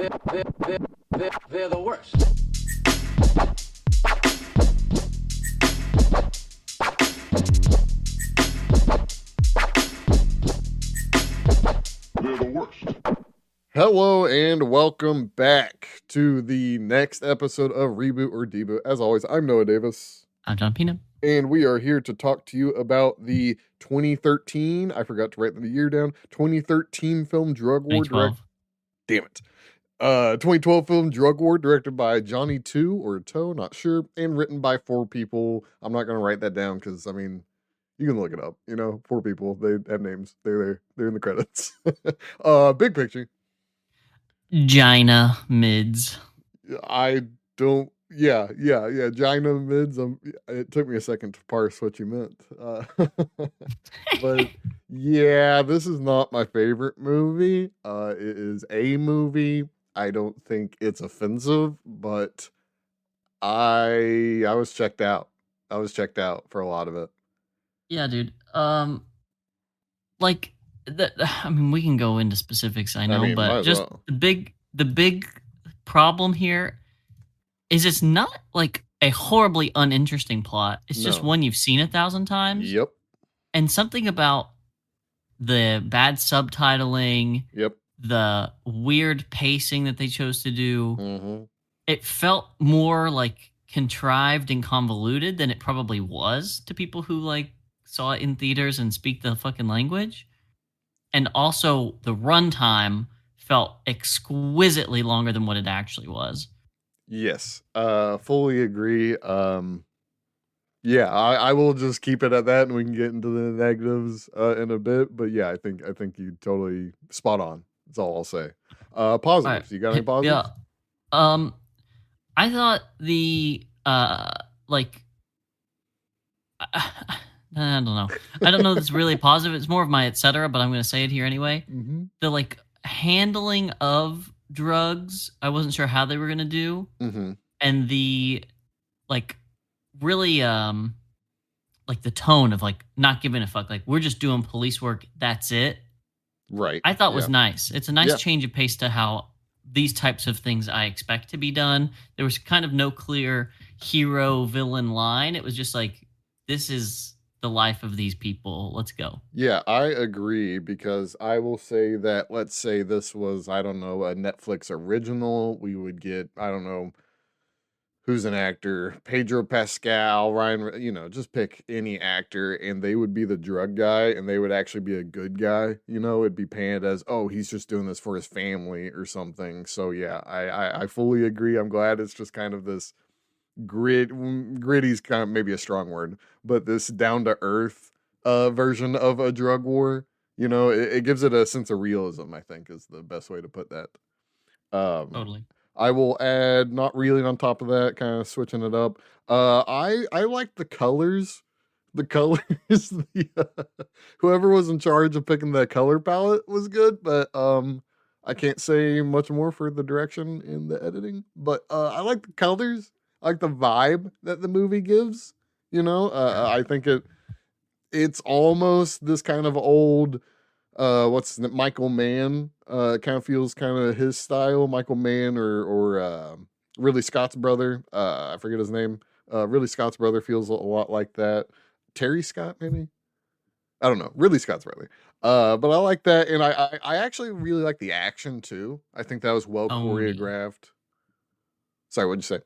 They're the worst. They're the worst. Hello and welcome back to the next episode of Reboot or Deboot. As always, I'm Noah Davis. I'm John Pena. And we are here to talk to you about the 2013, I forgot to write the year down, 2013 film Drug War. 2012. Damn it. 2012 film Drug War, directed by Johnny Two or Toe, not sure, and written by 4 people. I'm not going to write that down because, I mean, you can look it up. 4 people. They have names. They're there. They're in the credits. Big picture. Gina Mids. I don't. Yeah. Gina Mids. It took me a second to parse what you meant. But yeah, this is not my favorite movie. It is a movie. I don't think it's offensive, but I was checked out. I was checked out for a lot of it. Yeah, dude. Like that. I mean, we can go into specifics. I know, might but as just well. the big problem here is it's not like a horribly uninteresting plot. It's just No. one you've seen 1,000 times. Yep. And something about the bad subtitling, Yep. the weird pacing that they chose to do. Mm-hmm. It felt more like contrived and convoluted than it probably was to people who like saw it in theaters and speak the fucking language. And also the runtime felt exquisitely longer than what it actually was. Yes. Fully agree. Yeah, I will just keep it at that, and we can get into the negatives in a bit. But yeah, I think you totally spot on. That's all I'll say. Positives. Right. You got any positives? Yeah. I thought the like I don't know. I don't know if it's really positive. It's more of my etc., but I'm going to say it here anyway. Mm-hmm. The like handling of drugs, I wasn't sure how they were going to do. Mm-hmm. And the like really like the tone of like not giving a fuck, like we're just doing police work, that's it. Right. I thought was nice. It's a nice Yeah. change of pace to how these types of things I expect to be done. There was kind of no clear hero villain line. It was just like, this is the life of these people. Let's go. Yeah, I agree, because I will say that, let's say this was, I don't know, a Netflix original, we would get, I don't know, who's an actor, Pedro Pascal, Ryan, just pick any actor, and they would be the drug guy, and they would actually be a good guy. It'd be painted as, oh, he's just doing this for his family or something. So yeah, I fully agree. I'm glad it's just kind of this gritty's kind of maybe a strong word, but this down to earth version of a drug war. It gives it a sense of realism, I think, is the best way to put that. Totally. I will add, not really on top of that, kind of switching it up. I like the colors. The colors, whoever was in charge of picking the color palette was good, but I can't say much more for the direction in the editing. But I like the colors. I like the vibe that the movie gives. I think it's almost this kind of old, Michael Mann, kind of feels kind of his style. Michael Mann or Ridley Scott's brother. I forget his name. Ridley Scott's brother feels a lot like that. Terry Scott, maybe? I don't know. Ridley Scott's brother. But I like that, and I actually really like the action too. I think that was well choreographed. Sorry, what'd you say?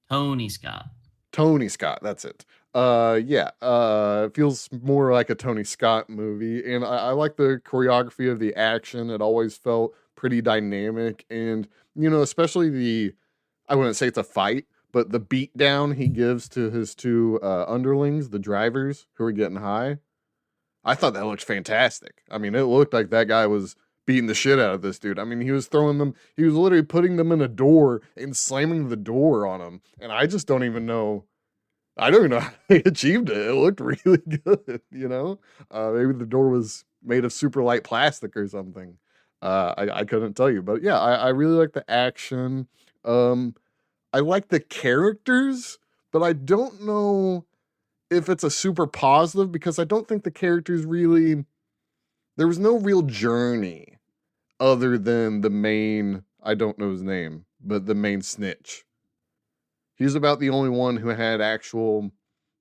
Tony Scott. Tony Scott, that's it. It feels more like a Tony Scott movie, and I like the choreography of the action. It always felt pretty dynamic, and especially I wouldn't say it's a fight, but the beat down he gives to his 2 underlings, the drivers who are getting high. I thought that looked fantastic. I mean, it looked like that guy was beating the shit out of this dude. I mean, he was literally putting them in a door and slamming the door on them. And I just don't even know. I don't even know how they achieved it. It looked really good, Maybe the door was made of super light plastic or something. I couldn't tell you. But yeah, I really like the action. I like the characters, but I don't know if it's a super positive, because I don't think the characters really, there was no real journey other than the main, I don't know his name, but the main snitch. He's about the only one who had actual.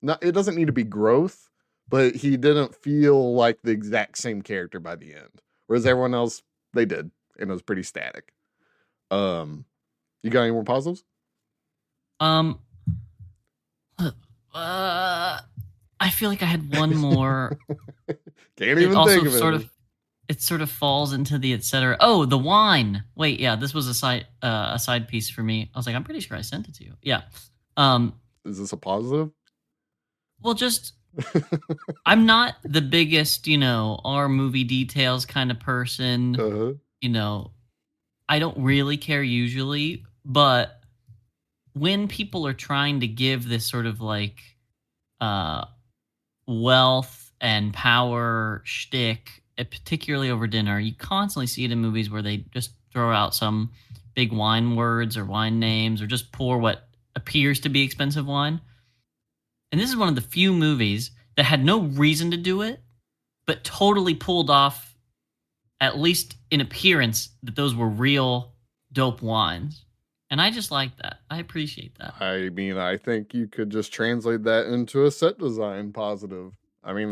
Not it doesn't need to be growth, but he didn't feel like the exact same character by the end. Whereas everyone else, they did, and it was pretty static. Um, you got any more positives? Um, I feel like I had one more. Can't It even also think of it. it sort of falls into the etc. Oh, the wine. Wait, yeah, this was a side piece for me. I was like, I'm pretty sure I sent it to you. Yeah. Um, Is this a positive? well, just I'm not the biggest, our movie details kind of person. Uh-huh. You know, I don't really care usually, but when people are trying to give this sort of like uh wealth and power shtick, particularly over dinner, you constantly see it in movies where they just throw out some big wine words or wine names or just pour what appears to be expensive wine. And this is one of the few movies that had no reason to do it, but totally pulled off, at least in appearance, that those were real dope wines. And I just like that. I appreciate that. I mean, I think you could just translate that into a set design positive. I mean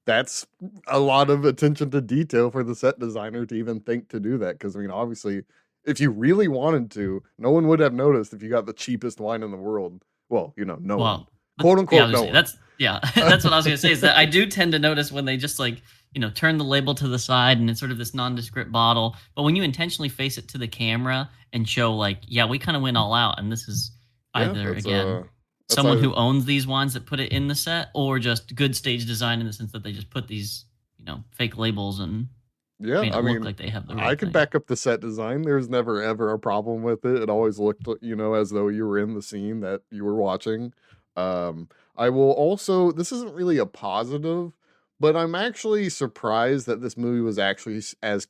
that's a lot of attention to detail for the set designer to even think to do that. Because I mean, obviously, if you really wanted to, no one would have noticed if you got the cheapest wine in the world. Well, no one, Well, quote yeah, I unquote, was no gonna say one. that's yeah, that's what I was gonna say. Is that I do tend to notice when they just like turn the label to the side and it's sort of this nondescript bottle, but when you intentionally face it to the camera and show like, yeah, we kind of went all out, and this is Yeah, either again that's someone who owns these wines that put it in the set, or just good stage design in the sense that they just put these fake labels and yeah. made I it look mean, like they have the I real can thing. back up the set design. There's never ever a problem with it. It always looked, as though you were in the scene that you were watching. Um, I will also. This isn't really a positive, but I'm actually surprised that this movie was actually as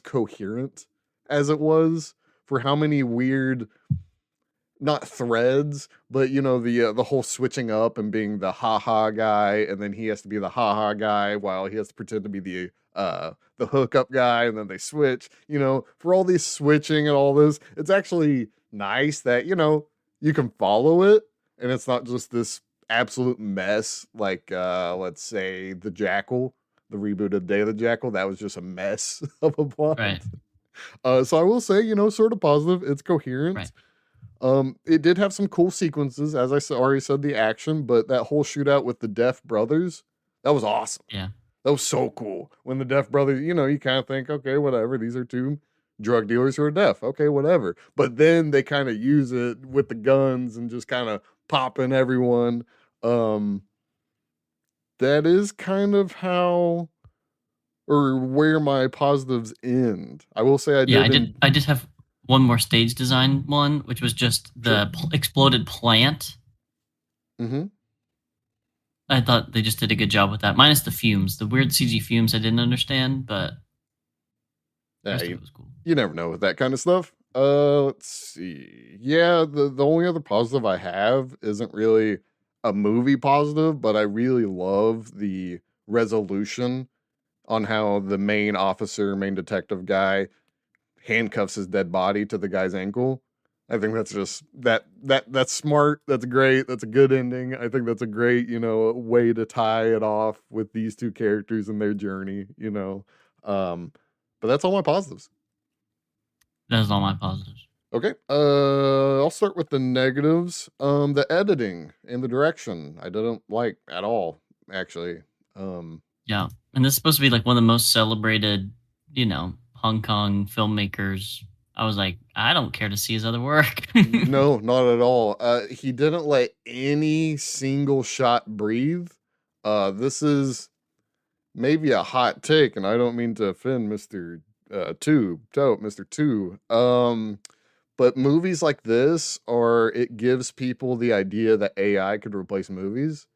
coherent as it was for how many weird, not threads, but the whole switching up and being the haha guy, and then he has to be the haha guy while he has to pretend to be the hookup guy, and then they switch. For all these switching and all this, it's actually nice that you can follow it, and it's not just this absolute mess like let's say the Jackal, the reboot of Day of the Jackal. That was just a mess of a plot. Right, So I will say, sort of positive. It's right, coherent. It did have some cool sequences, as already said, the action, but that whole shootout with the Deaf brothers, that was awesome. yeah, That was so cool. When the Deaf brothers, you kind of think, okay, whatever, these are two drug dealers who are deaf. Okay, whatever. But then they kind of use it with the guns and just kind of popping everyone. Um, that is kind of how or where my positives end. I will say I yeah. did in I did have one more stage design one, which was just sure. the exploded plant. Mm-hmm. I thought they just did a good job with that, minus the fumes. The weird CG fumes I didn't understand, but the Yeah, rest of it was cool. you never know with that kind of stuff. Let's see. Yeah, the only other positive I have isn't really a movie positive, but I really love the resolution on how the main detective guy handcuffs his dead body to the guy's ankle. I think that's just that's smart. That's great. That's a good ending. I think that's a great, way to tie it off with these two characters and their journey. Um, but that's all my positives. That is all my positives. Okay. I'll start with the negatives. The editing and the direction I didn't like at all, actually. Um, Yeah, and this is supposed to be like one of the most celebrated, Hong Kong filmmakers. I was like, I don't care to see his other work. no, not at all. He didn't let any single shot breathe. This is maybe a hot take, and I don't mean to offend Mr. Mr. Two. But movies like this, or it gives people the idea that AI could replace movies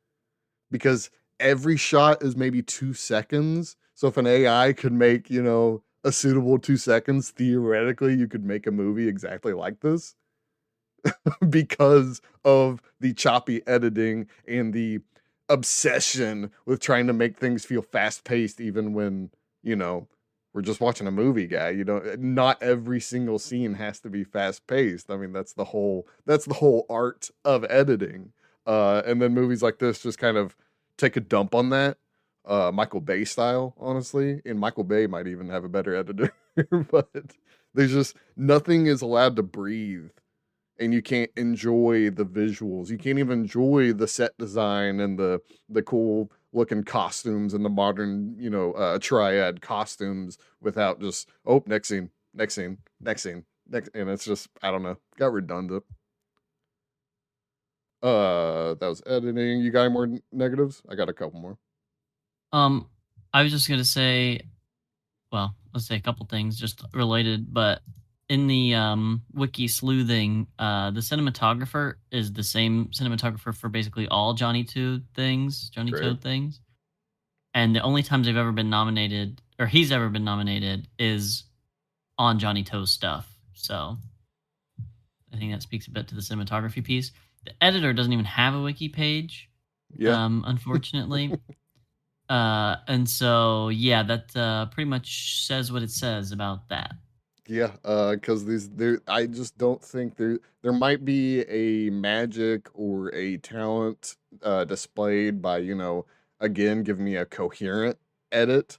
because every shot is maybe 2 seconds. So if an AI could make, a suitable 2 seconds, theoretically, you could make a movie exactly like this because of the choppy editing and the obsession with trying to make things feel fast paced, even when, you know, we're just watching a movie, guy. You don't not every single scene has to be fast paced. I mean, that's the whole art of editing. And then movies like this just kind of take a dump on that. Michael Bay style, honestly. And Michael Bay might even have a better editor, but there's just nothing is allowed to breathe, and you can't enjoy the visuals. You can't even enjoy the set design and the cool looking costumes and the modern, triad costumes without just next scene, next scene, next scene, next, and it's just I don't know, got redundant. That was editing. You got any more negatives? I got a couple more. Um, I was just gonna say, well, let's say a couple things just related, but in the wiki sleuthing, the cinematographer is the same cinematographer for basically all Johnny Great. Toad things. And the only times they've ever been nominated, or he's ever been nominated, is on Johnny Toe's stuff. So I think that speaks a bit to the cinematography piece. The editor doesn't even have a wiki page, Yeah. unfortunately. And so yeah, that pretty much says what it says about that. Yeah, because I just don't think there might be a magic or a talent displayed by, again, giving me a coherent edit,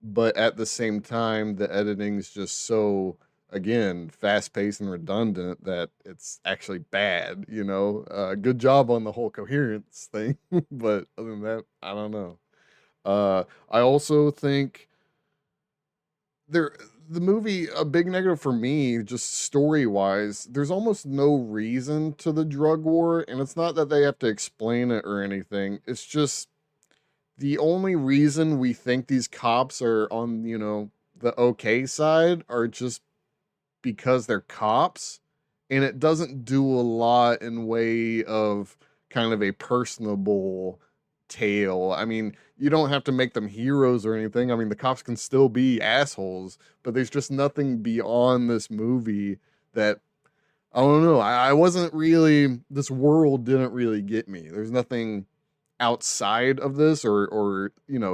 but at the same time, the editing's just so, again, fast paced and redundant that it's actually bad, good job on the whole coherence thing, but other than that, I don't know. I also think there the movie, a big negative for me, just story wise, there's almost no reason to the drug war, and it's not that they have to explain it or anything. It's just the only reason we think these cops are on, the okay side are just because they're cops, and it doesn't do a lot in way of kind of a personable tale. I mean, you don't have to make them heroes or anything. I mean, the cops can still be assholes, but there's just nothing beyond this movie that I don't know. I wasn't really, this world didn't really get me. There's nothing outside of this or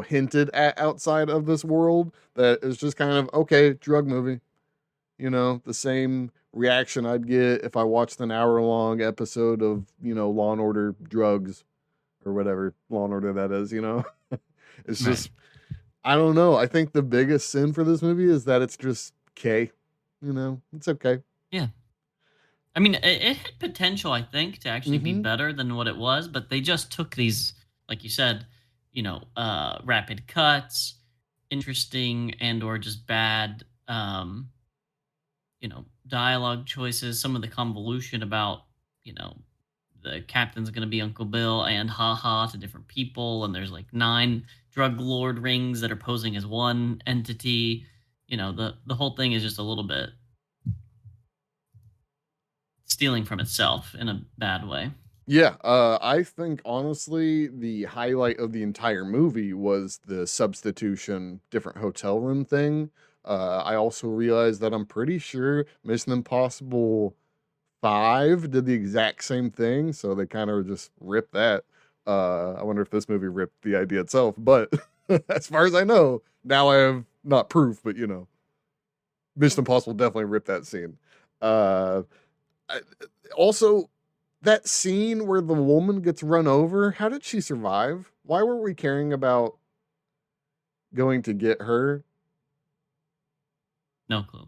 hinted at outside of this world that is just kind of okay, drug movie. The same reaction I'd get if I watched an hour long episode of, Law and Order Drugs or whatever Law and Order that is, It's Right. just I don't know. I think the biggest sin for this movie is that it's just okay. It's okay. Yeah. I mean, it had potential, I think, to actually be Mm-hmm. better than what it was, but they just took these, like you said, rapid cuts, interesting and or just bad, dialogue choices, some of the convolution about, the captain's going to be Uncle Bill and haha to different people, and there's like 9 drug lord rings that are posing as one entity. The whole thing is just a little bit stealing from itself in a bad way. Yeah, I think honestly the highlight of the entire movie was the substitution different hotel room thing. I also realized that I'm pretty sure Mission Impossible 5 did the exact same thing, so they kind of just ripped that. I wonder if this movie ripped the idea itself, but as far as I know, now I have not proof, but Mission Impossible definitely ripped that scene. Uh, I, Also, that scene where the woman gets run over, how did she survive? Why were we caring about going to get her? No clue.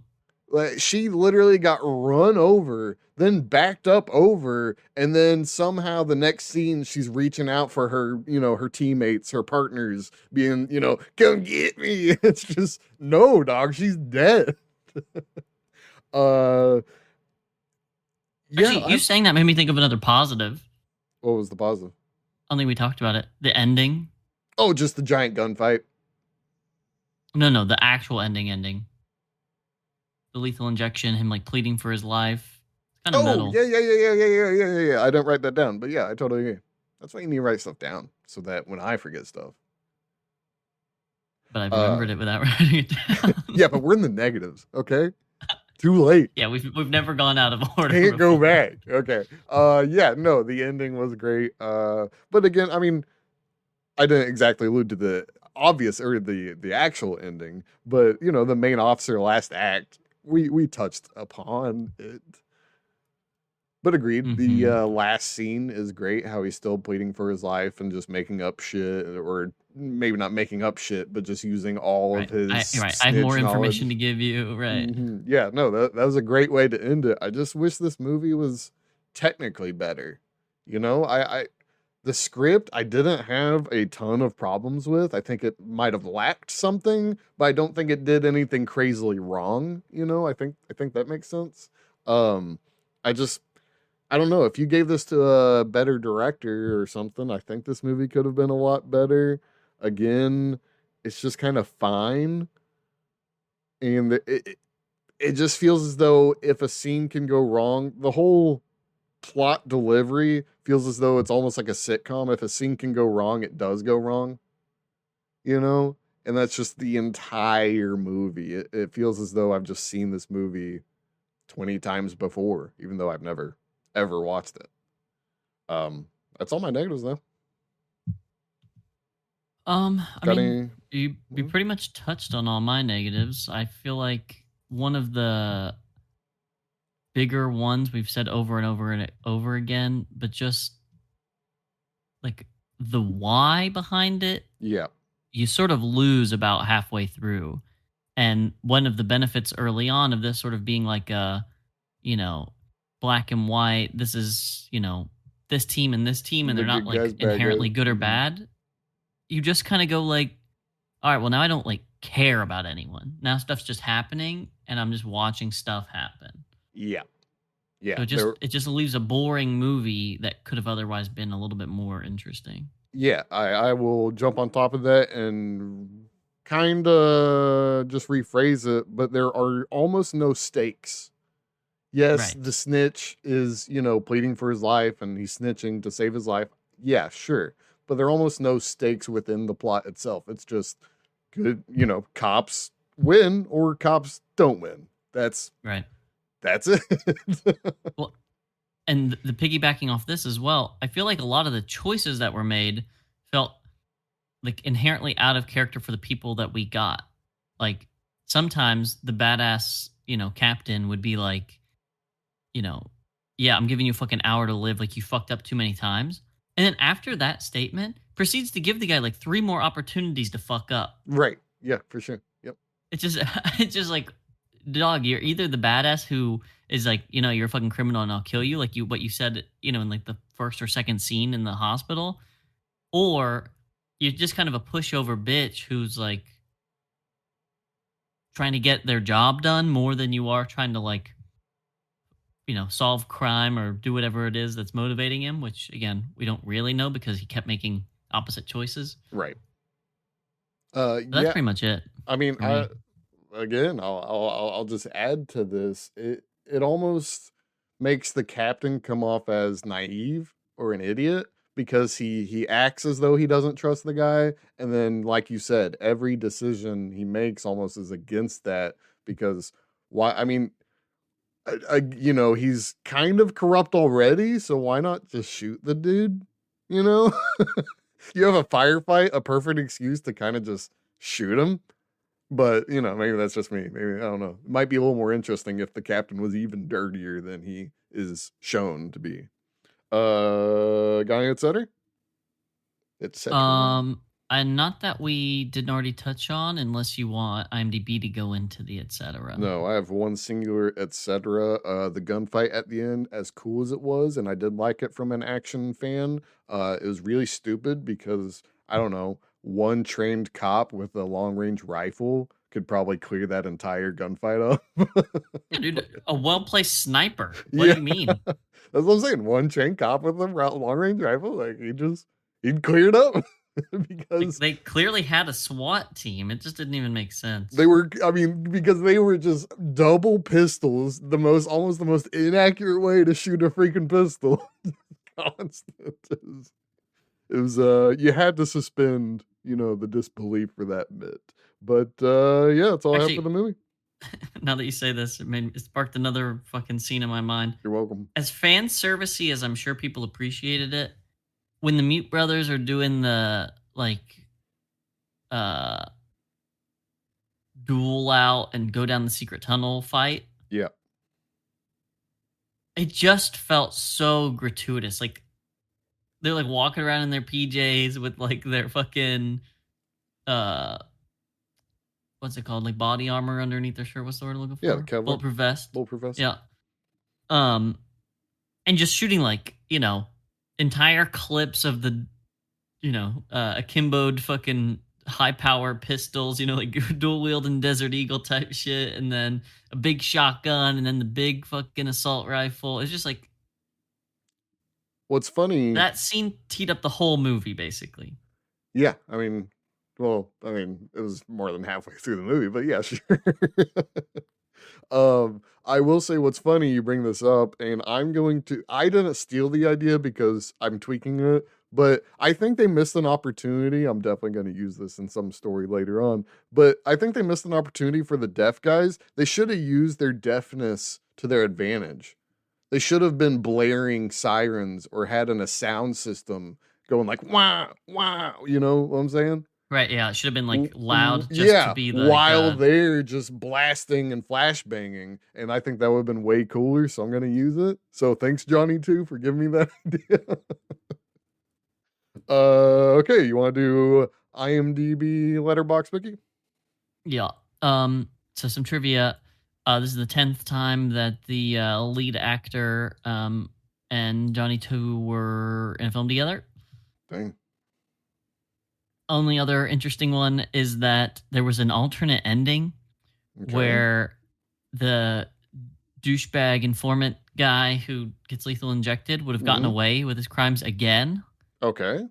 Like, she literally got run over, then backed up over, and then somehow the next scene she's reaching out for her, her teammates, her partners, being, come get me. It's just no, dog, she's dead. uh yeah, Actually, you saying that made me think of another positive. what was the positive? I don't think we talked about it. The ending. Oh, just the giant gunfight. No, the actual ending. The lethal injection, him like pleading for his life. It's kind of metal. Yeah. I don't write that down, but yeah, I totally agree. That's why you need to write stuff down so that when I forget stuff. But I remembered it without writing it down. Yeah, but we're in the negatives, okay? Too late. Yeah, we've never gone out of order. Can't go back. Okay. Yeah, no, the ending was great. But again, I mean, I didn't exactly allude to the obvious, or the actual ending, but the main officer last act, we touched upon it. But agreed, the Mm-hmm. last scene is great. How he's still pleading for his life and just making up shit, or maybe not making up shit, but just using all of Right. his Right. I have more snitch information knowledge. to give you. Right. Yeah, no, that was a great way to end it. I just wish this movie was technically better. I the script I didn't have a ton of problems with. I think it might have lacked something, but I don't think it did anything crazily wrong. I think that makes sense. Um, I just I don't know, if you gave this to a better director or something, I think this movie could have been a lot better. Again, it's just kind of fine, and it just feels as though if a scene can go wrong, the whole plot delivery feels as though it's almost like a sitcom. If a scene can go wrong, it does go wrong, you know? And that's just the entire movie. It feels as though I've just seen this movie 20 times before, even though I've never ever watched it. Um, that's all my negatives though. I Got mean, any? you pretty much touched on all my negatives. I feel like one of the bigger ones we've said over and over and over again, but just like the why behind it, Yeah. you sort of lose about halfway through. And one of the benefits early on of this sort of being like a, you know, black and white, this is, this team and this team, and The they're not good guys, like bad guys. inherently good or Mhm. bad. You just kind of go like, all right, well, now I don't like care about anyone. Now stuff's just happening and I'm just watching stuff happen. Yeah. Yeah. So it just leaves a boring movie that could have otherwise been a little bit more interesting. Yeah, I will jump on top of that and kind of just rephrase it, but there are almost no stakes. Yes, Right. the snitch is, pleading for his life and he's snitching to save his life. Yeah, sure. But there are almost no stakes within the plot itself. It's just good, cops win or cops don't win. Right. That's it. Well, and the piggybacking off this as well, I feel like a lot of the choices that were made felt like inherently out of character for the people that we got. Like sometimes the badass, captain would be like, you know, yeah, I'm giving you a fucking hour to live. Like you fucked up too many times. And then after that statement, proceeds to give the guy like three more opportunities to fuck up. Right. Yeah, for sure. Yep. It's just, it's just like, dog, you're either the badass who is like, you're a fucking criminal and I'll kill you, like what you said, in like the first or second scene in the hospital, or you're just kind of a pushover bitch who's like trying to get their job done more than you are trying to like, solve crime or do whatever it is that's motivating him, which again, we don't really know because he kept making opposite choices. Right. But that's Yeah. pretty much it I mean, for me. again, I'll just add to this. It almost makes the captain come off as naive or an idiot because he acts as though he doesn't trust the guy, and then, like you said, every decision he makes almost is against that because why? I mean, he's kind of corrupt already, so why not just shoot the dude? You know, you have a firefight, a perfect excuse to kind of just shoot him. But, maybe that's just me. Maybe I don't know. It might be a little more interesting if the captain was even dirtier than he is shown to be. Guy, etc. Etc. And not that we didn't already touch on, unless you want IMDb to go into the etc. No, I have one singular etc. The gunfight at the end, as cool as it was, and I did like it from an action fan. It was really stupid because I don't know, one trained cop with a long range rifle could probably clear that entire gunfight up. Yeah, dude, a well placed sniper. What do Yeah, you mean? that's what I'm saying. One trained cop with a long range rifle, like he'd clear it up Like because they clearly had a SWAT team. It just didn't even make sense. they were. I mean, because they were just double pistols, almost the most inaccurate way to shoot a freaking pistol. Constant. It was you had to suspend, the disbelief for that bit. But yeah, that's all I have for Actually, the movie. now that you say this, it sparked another fucking scene in my mind. You're welcome. As fan servicey as I'm sure people appreciated it, when the Mute Brothers are doing the like uh duel out and go down the secret tunnel fight, Yeah. it just felt so gratuitous. Like they're like walking around in their PJs with like their fucking uh what's it called? Like body armor underneath their shirt. What's the word I'm looking Yeah, the for? Kevlar. Bulletproof vest. Bulletproof vest. Yeah. Um and just shooting like, entire clips of the, akimboed fucking high power pistols, like dual wielding Desert Eagle type shit, and then a big shotgun, and then the big fucking assault rifle. It's just like What's funny, that scene teed up the whole movie, basically. yeah, I mean, it was more than halfway through the movie, but yeah, sure. I will say what's funny, you bring this up, and I didn't steal the idea because I'm tweaking it, but I think they missed an opportunity. I'm definitely going to use this in some story later on, but I think they missed an opportunity for the deaf guys. They should have used their deafness to their advantage. They should have been blaring sirens or had a sound system going like, wow, wow, you know what I'm saying? Right, yeah. It should have been like loud just to Yeah, be like while they're just blasting and flashbanging, and I think that would have been way cooler. So I'm gonna use it. So thanks, Johnny, too, for giving me that idea. Okay, you want to do IMDb letterbox, Mickey? Yeah. So some trivia. This is the 10th time that the lead actor and Johnny 2 were in a film together. Dang. Only other interesting one is that there was an alternate ending where the douchebag informant guy who gets lethal injected would have gotten away with his crimes again. Okay.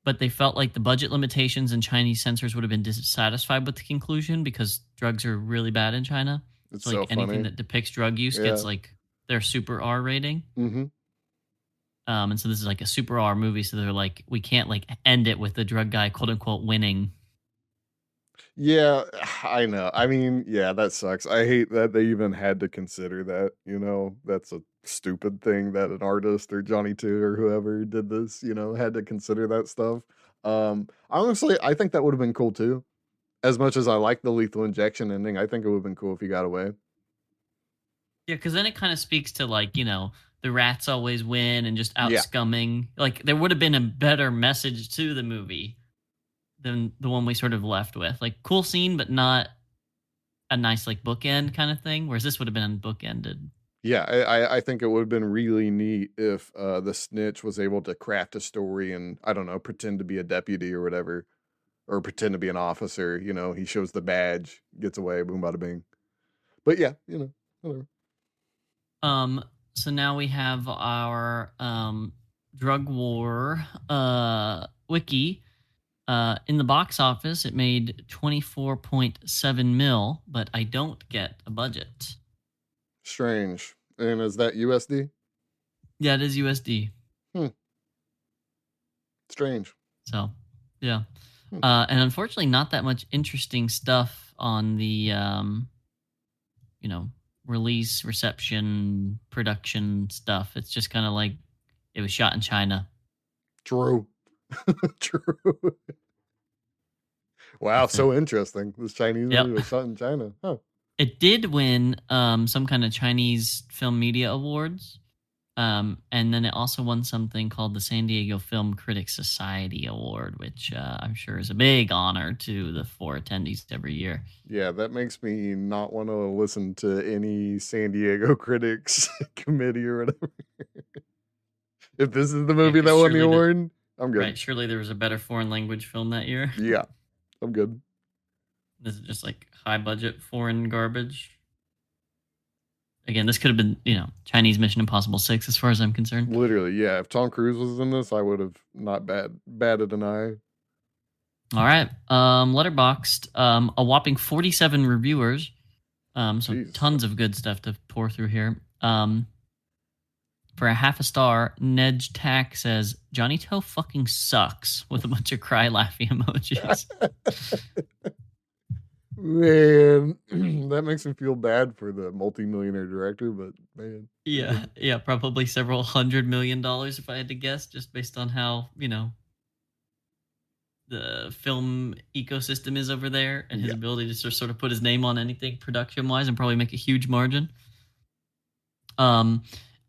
But they felt like the budget limitations and Chinese censors would have been dissatisfied with the conclusion because drugs are really bad in China. It's so like anything that depicts drug use gets like their super R rating. Mm-hmm. And so this is like a super R movie. So they're like, we can't like end it with the drug guy, quote unquote, winning. Yeah, I know. I mean, yeah, that sucks. I hate that they even had to consider that. That's a stupid thing that an artist or Johnny 2 or whoever did this, had to consider that stuff. Honestly, I think that would have been cool too. As much as I like the lethal injection ending, I think it would have been cool if he got away. Yeah, because then it kind of speaks to like, the rats always win and just out scumming. Like there would have been a better message to the movie than the one we sort of left with. Like cool scene, but not a nice like bookend kind of thing. Whereas this would have been bookended. Yeah, I think it would have been really neat if the snitch was able to craft a story and, I don't know, pretend to be a deputy or whatever, or pretend to be an officer. He shows the badge, gets away, boom, bada bing. But yeah, whatever. So now we have our drug war wiki. In the box office, it made 24.7 mil, but I don't get a budget. Strange. And is that USD? Yeah, it is USD. Strange. So, yeah. And unfortunately, not that much interesting stuff on the, release, reception, production stuff. It's just kind of like it was shot in China. True. True. Wow, so interesting. This Chinese movie was shot in China. Huh. It did win some kind of Chinese Film Media Awards. And then it also won something called the San Diego Film Critics Society Award, which I'm sure is a big honor to the 4 attendees every year. Yeah, that makes me not want to listen to any San Diego Critics Committee or whatever. If this is the movie that won the award, I'm good. Right, surely there was a better foreign language film that year. Yeah, I'm good. This is just like high budget foreign garbage. Again, this could have been, Chinese Mission Impossible 6 as far as I'm concerned. Literally, yeah. If Tom Cruise was in this, I would have not batted an eye. All right. Letterboxd, a whopping 47 reviewers. So Jeez. Tons of good stuff to pour through here. For a half a star, Nedge Tack says, Johnny Toe fucking sucks, with a bunch of cry laughing emojis. Man, that makes me feel bad for the multimillionaire director, but man. Yeah, probably several $100 million if I had to guess, just based on how, the film ecosystem is over there, and his Yeah. ability to sort of put his name on anything production wise and probably make a huge margin. Um,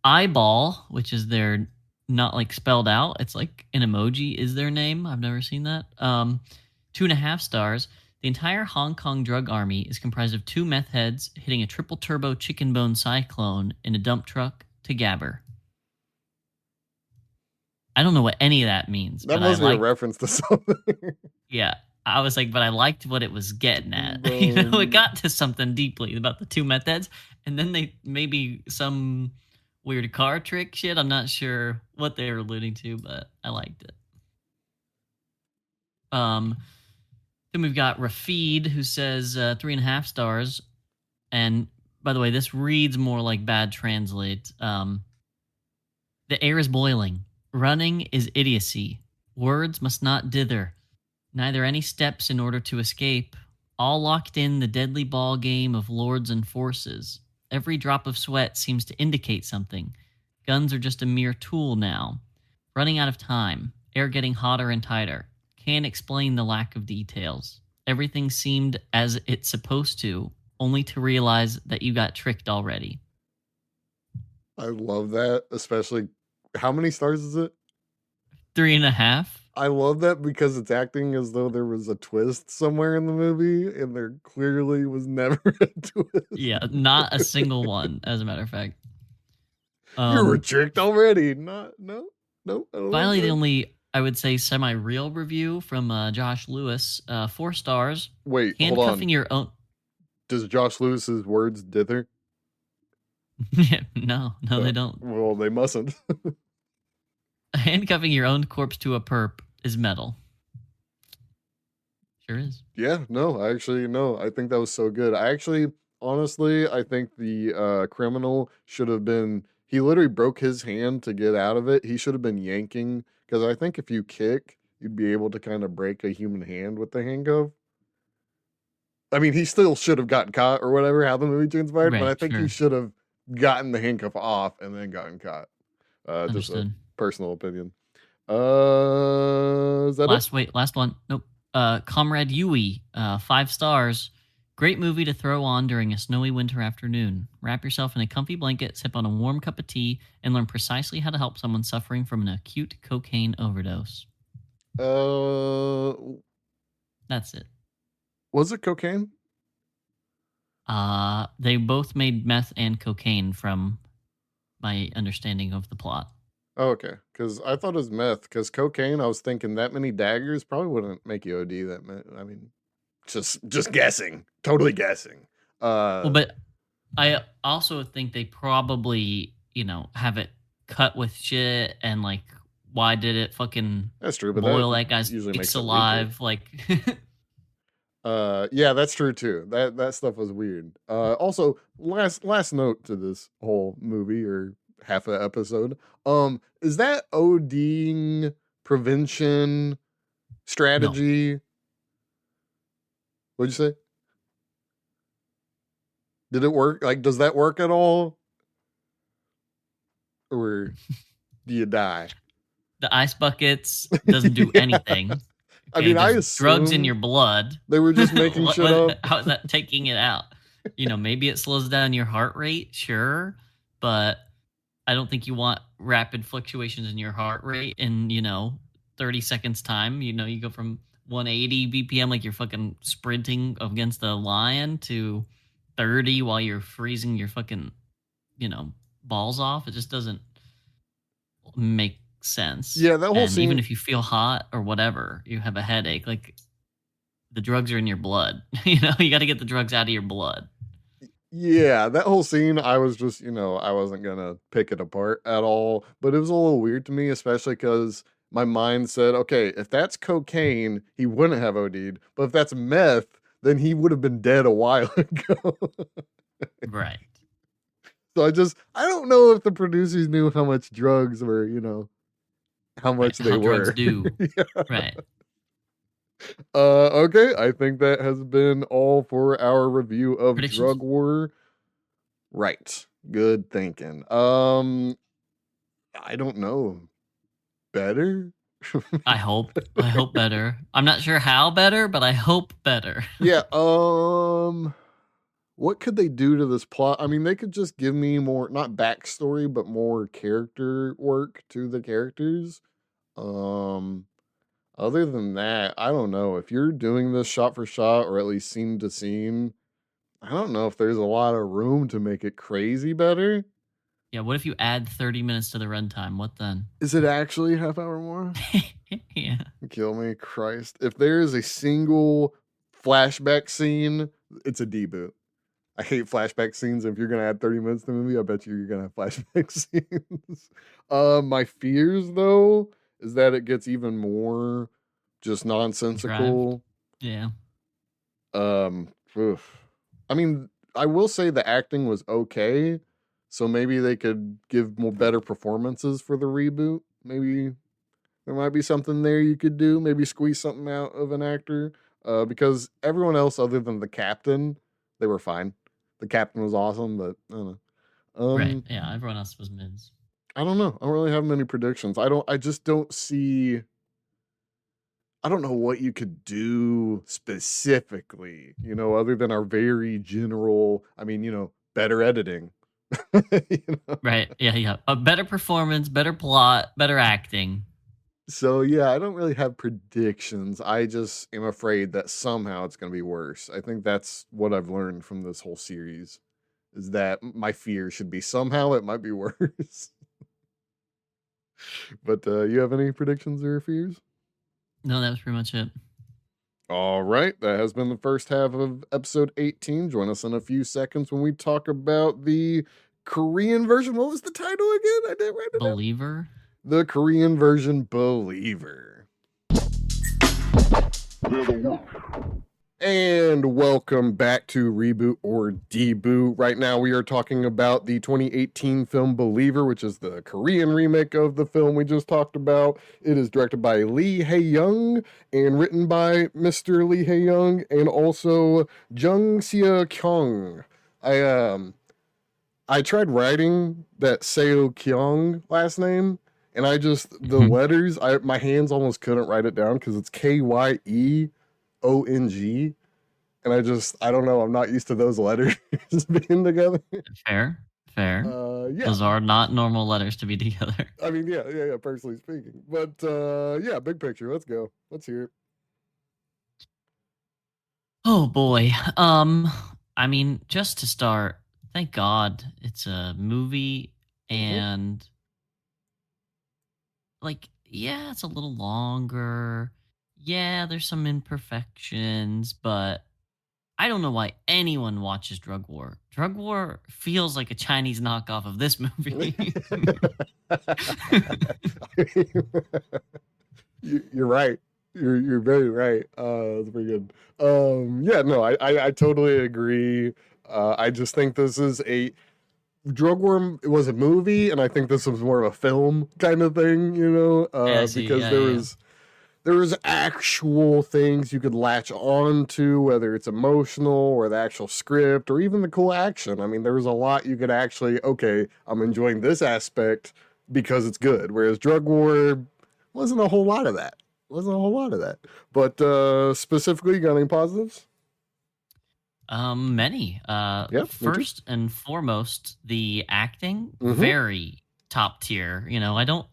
Eyeball, which is their not like spelled out, it's like an emoji is their name. I've never seen that. 2.5 stars. The entire Hong Kong drug army is comprised of 2 meth heads hitting a triple turbo chicken bone cyclone in a dump truck to Gabber. I don't know what any of that means, That but I must be a like. reference to something. Yeah, I was like, but I liked what it was getting at. It got to something deeply about the 2 methods, and then they maybe some weird car trick shit. I'm not sure what they were alluding to, but I liked it. Then we've got Rafid, who says 3.5 stars. And by the way, this reads more like bad translate. The air is boiling. Running is idiocy. Words must not dither. Neither any steps in order to escape. All locked in the deadly ball game of lords and forces. Every drop of sweat seems to indicate something. Guns are just a mere tool now. Running out of time. Air getting hotter and tighter. Can't explain the lack of details. Everything seemed as it's supposed to, only to realize that you got tricked already. I love that, especially. How many stars is it? 3.5. I love that because it's acting as though there was a twist somewhere in the movie, and there clearly was never a twist. Yeah, not a single one, as a matter of fact. You were tricked already. No. Finally, the only, I would say, semi-real review from Josh Lewis, 4 stars. Wait, handcuffing hold on. your own. Does Josh Lewis's words dither? No, they don't. Well, they mustn't. Handcuffing your own corpse to a perp is metal. Sure is. Yeah, no, I think that was so good. Honestly, I think the criminal should have been. He literally broke his hand to get out of it. He should have been yanking, because I think if you kick, you'd be able to kind of break a human hand with the handcuff. I mean, he still should have gotten caught or whatever, how the movie transpired, but I think he should have gotten the handcuff off and then gotten caught. Just a personal opinion. Is that last one? Nope. Comrade Yui, 5 stars. Great movie to throw on during a snowy winter afternoon. Wrap yourself in a comfy blanket, sip on a warm cup of tea, and learn precisely how to help someone suffering from an acute cocaine overdose. That's it. Was it cocaine? They both made meth and cocaine from my understanding of the plot. Oh, okay, because I thought it was meth. Because cocaine, I was thinking that many daggers probably wouldn't make you OD. I mean, just guessing, totally guessing. Well, but I also think they probably, have it cut with shit and like, why did it fucking that's true, but boil that guy's cheeks alive? Like, yeah, that's true too. That stuff was weird. Also, last note to this whole movie or half an episode. Is that ODing prevention strategy? No. What'd you say? Did it work? Like, does that work at all? Or do you die? The ice buckets doesn't do anything. Okay, I mean, I assume drugs in your blood. They were just making shit up. How is that taking it out? Maybe it slows down your heart rate, sure, but I don't think you want rapid fluctuations in your heart rate in 30 seconds time. You go from 180 BPM like you're fucking sprinting against a lion to 30 while you're freezing your fucking balls off. It just doesn't make sense. Yeah, that whole scene. Even if you feel hot or whatever, you have a headache, like the drugs are in your blood. You got to get the drugs out of your blood. Yeah, that whole scene, I was just, I wasn't gonna pick it apart at all, but it was a little weird to me, especially because my mind said, okay, if that's cocaine, he wouldn't have OD'd, but if that's meth, then he would have been dead a while ago. Right. So I don't know if the producers knew how much drugs were, how much they were. Drugs do. Yeah. Right. Okay, I think that has been all for our review of Drug War. Right. Good thinking. I don't know. Better? I hope. I hope better. I'm not sure how better, but I hope better. Yeah, what could they do to this plot? I mean, they could just give me more, not backstory, but more character work to the characters. Um, Other than that, I don't know. If you're doing this shot for shot or at least scene to scene, I don't know if there's a lot of room to make it crazy better. Yeah, what if you add 30 minutes to the runtime? What then? Is it actually a half hour more? Yeah. Kill me, Christ. If there is a single flashback scene, it's a deboot. I hate flashback scenes. If you're gonna add 30 minutes to the movie, I bet you're gonna have flashback scenes. My fears though is that it gets even more just nonsensical. Yeah. Oof. I mean, I will say the acting was okay, so maybe they could give more better performances for the reboot. Maybe there might be something there you could do. Maybe squeeze something out of an actor. Because everyone else other than the captain, they were fine. The captain was awesome, but I don't know. Right. Yeah, everyone else was mids. I don't know. I don't really have many predictions. I just don't see. I don't know what you could do specifically, other than our very general. I mean, better editing. you know? Right. Yeah, yeah. A better performance, better plot, better acting. So yeah, I don't really have predictions. I just am afraid that somehow it's going to be worse. I think that's what I've learned from this whole series is that my fear should be somehow it might be worse. But you have any predictions or fears? No, that was pretty much it. All right, that has been the first half of episode 18. Join us in a few seconds when we talk about the Korean version. What was the title again? I didn't write it down. Believer? The Korean version, Believer. And welcome back to Reboot or Deboot. Right now we are talking about the 2018 film Believer, which is the Korean remake of the film we just talked about. It is directed by Lee Hae-young and written by Mr. Lee Hae-young and also Jung Se-kyung. I tried writing that Seo-kyung last name, and the letters, my hands almost couldn't write it down because it's Kyeong. And I don't know, I'm not used to those letters being together. Fair. Yeah. Those are not normal letters to be together. I mean, yeah, personally speaking. But yeah, big picture. Let's go. Let's hear it. Oh boy. I mean, just to start, thank God it's a movie and yeah, it's a little longer. Yeah, there's some imperfections, but I don't know why anyone watches Drug War. Drug War feels like a Chinese knockoff of this movie. You're right. You're very right. That's pretty good. Yeah, no, I totally agree. I just think this is a Drug War. It was a movie, and I think this was more of a film kind of thing, because there was actual things you could latch on to, whether it's emotional or the actual script or even the cool action. I mean, there was a lot you could actually, okay, I'm enjoying this aspect because it's good. Whereas Drug War wasn't a whole lot of that. But specifically, you got any positives? Many. First and foremost, the acting, very top tier. I don't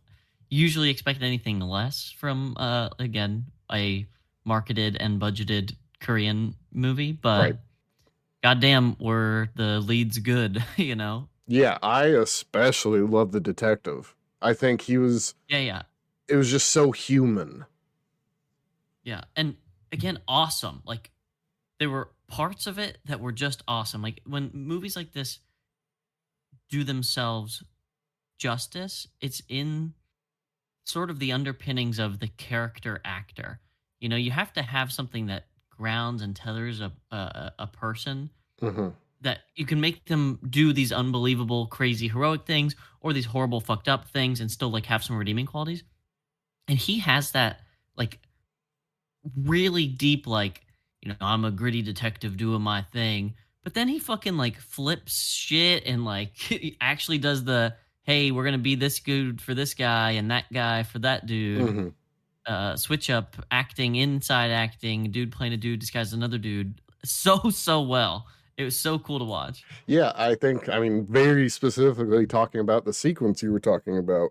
usually expect anything less from again a marketed and budgeted Korean movie, but goddamn were the leads good. Yeah, I especially love the detective. I think he was it was just so human. Yeah, and again, awesome. Like there were parts of it that were just awesome. Like when movies like this do themselves justice, it's in sort of the underpinnings of the character actor. You have to have something that grounds and tethers a person that you can make them do these unbelievable, crazy, heroic things or these horrible, fucked up things and still have some redeeming qualities. And he has that really deep, I'm a gritty detective doing my thing. But then he fucking flips shit and he actually does the, hey, we're going to be this good for this guy and that guy for that dude. switch up acting, inside acting, dude playing a dude disguised as another dude, so well. It was so cool to watch. Yeah, I mean, very specifically talking about the sequence you were talking about.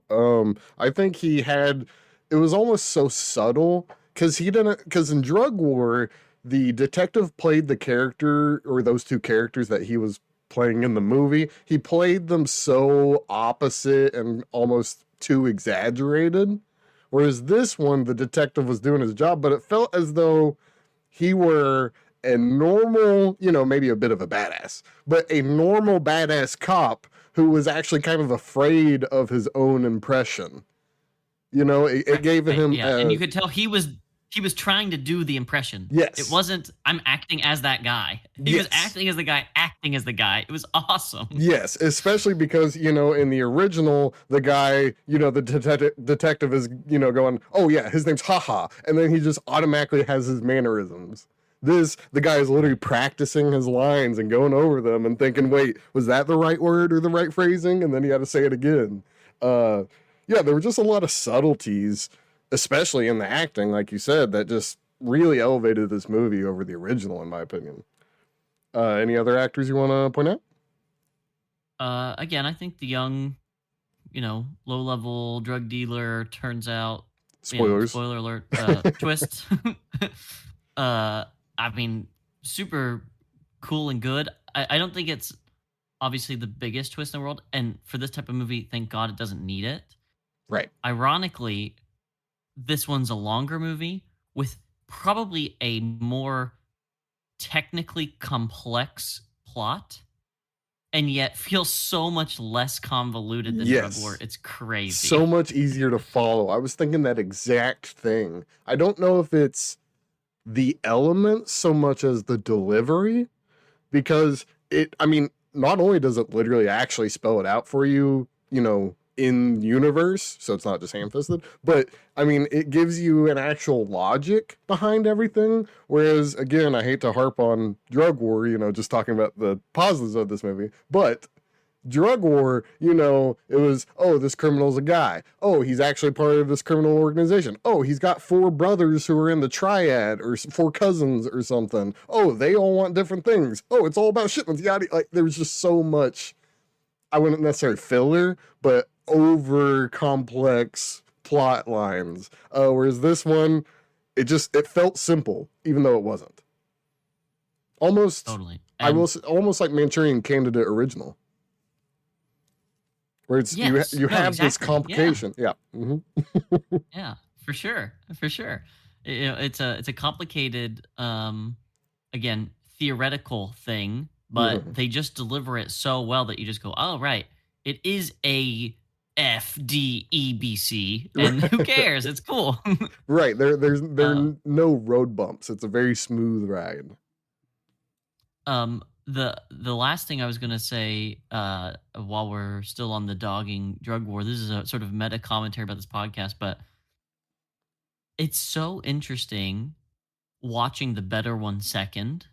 I think it was almost so subtle because in Drug War, the detective played the character or those two characters that he was playing in the movie. He played them so opposite and almost too exaggerated. Whereas this one, the detective was doing his job, but it felt as though he were a normal, maybe a bit of a badass, but a normal badass cop who was actually kind of afraid of his own impression. It gave him yeah, and you could tell he was trying to do the impression. Yes. It wasn't, I'm acting as that guy. He was acting as the guy, acting as the guy. It was awesome. Yes, especially because, in the original, the guy, the detective is, going, oh yeah, his name's Haha. And then he just automatically has his mannerisms. The guy is literally practicing his lines and going over them and thinking, wait, was that the right word or the right phrasing? And then he had to say it again. Yeah, there were just a lot of subtleties, especially in the acting, like you said, that just really elevated this movie over the original, in my opinion. Any other actors you want to point out? Again, I think the young, low-level drug dealer turns out... Spoilers. Spoiler alert. Twist. I mean, super cool and good. I don't think it's obviously the biggest twist in the world. And for this type of movie, thank God it doesn't need it. Right. Ironically, this one's a longer movie with probably a more technically complex plot, and yet feels so much less convoluted than Drug War. It's crazy. So much easier to follow. I was thinking that exact thing. I don't know if it's the elements so much as the delivery, because not only does it literally actually spell it out for you, in universe, so it's not just ham-fisted, but it gives you an actual logic behind everything. Whereas, again, I hate to harp on Drug War, just talking about the positives of this movie, but Drug War, it was, oh, this criminal's a guy. Oh, he's actually part of this criminal organization. Oh, he's got 4 brothers who are in the triad, or 4 cousins or something. Oh, they all want different things. Oh, it's all about shipments. Yada. Like, there was just so much, I wouldn't necessarily filler, but over complex plot lines. Whereas this one, it felt simple, even though it wasn't. Almost, totally. I will say, almost like Manchurian Candidate original. Where it's you have exactly. This complication. Yeah. Mm-hmm. Yeah, for sure. It's a complicated, again, theoretical thing, but they just deliver it so well that you just go, oh, right. It is a FDEBC, and who cares? It's cool. Right. There are no road bumps. It's a very smooth ride. The last thing I was gonna say, while we're still on the dogging Drug War, this is a sort of meta commentary about this podcast, but it's so interesting watching the better one second,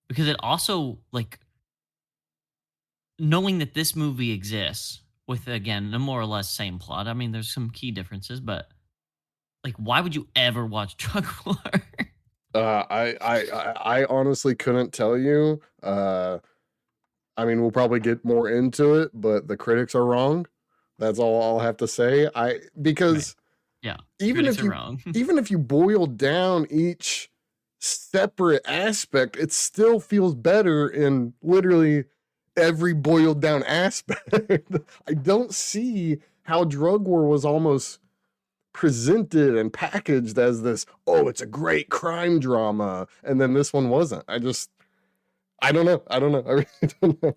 because it also, like, knowing that this movie exists with, again, a more or less same plot. I mean, there's some key differences, but like, why would you ever watch Drug War? I honestly couldn't tell you. We'll probably get more into it, but the critics are wrong. That's all I'll have to say. Because yeah, even if you boil down each separate aspect, it still feels better in literally every boiled down aspect. I don't see how Drug War was almost presented and packaged as this, oh, it's a great crime drama, and then this one wasn't. I don't know. I really don't know.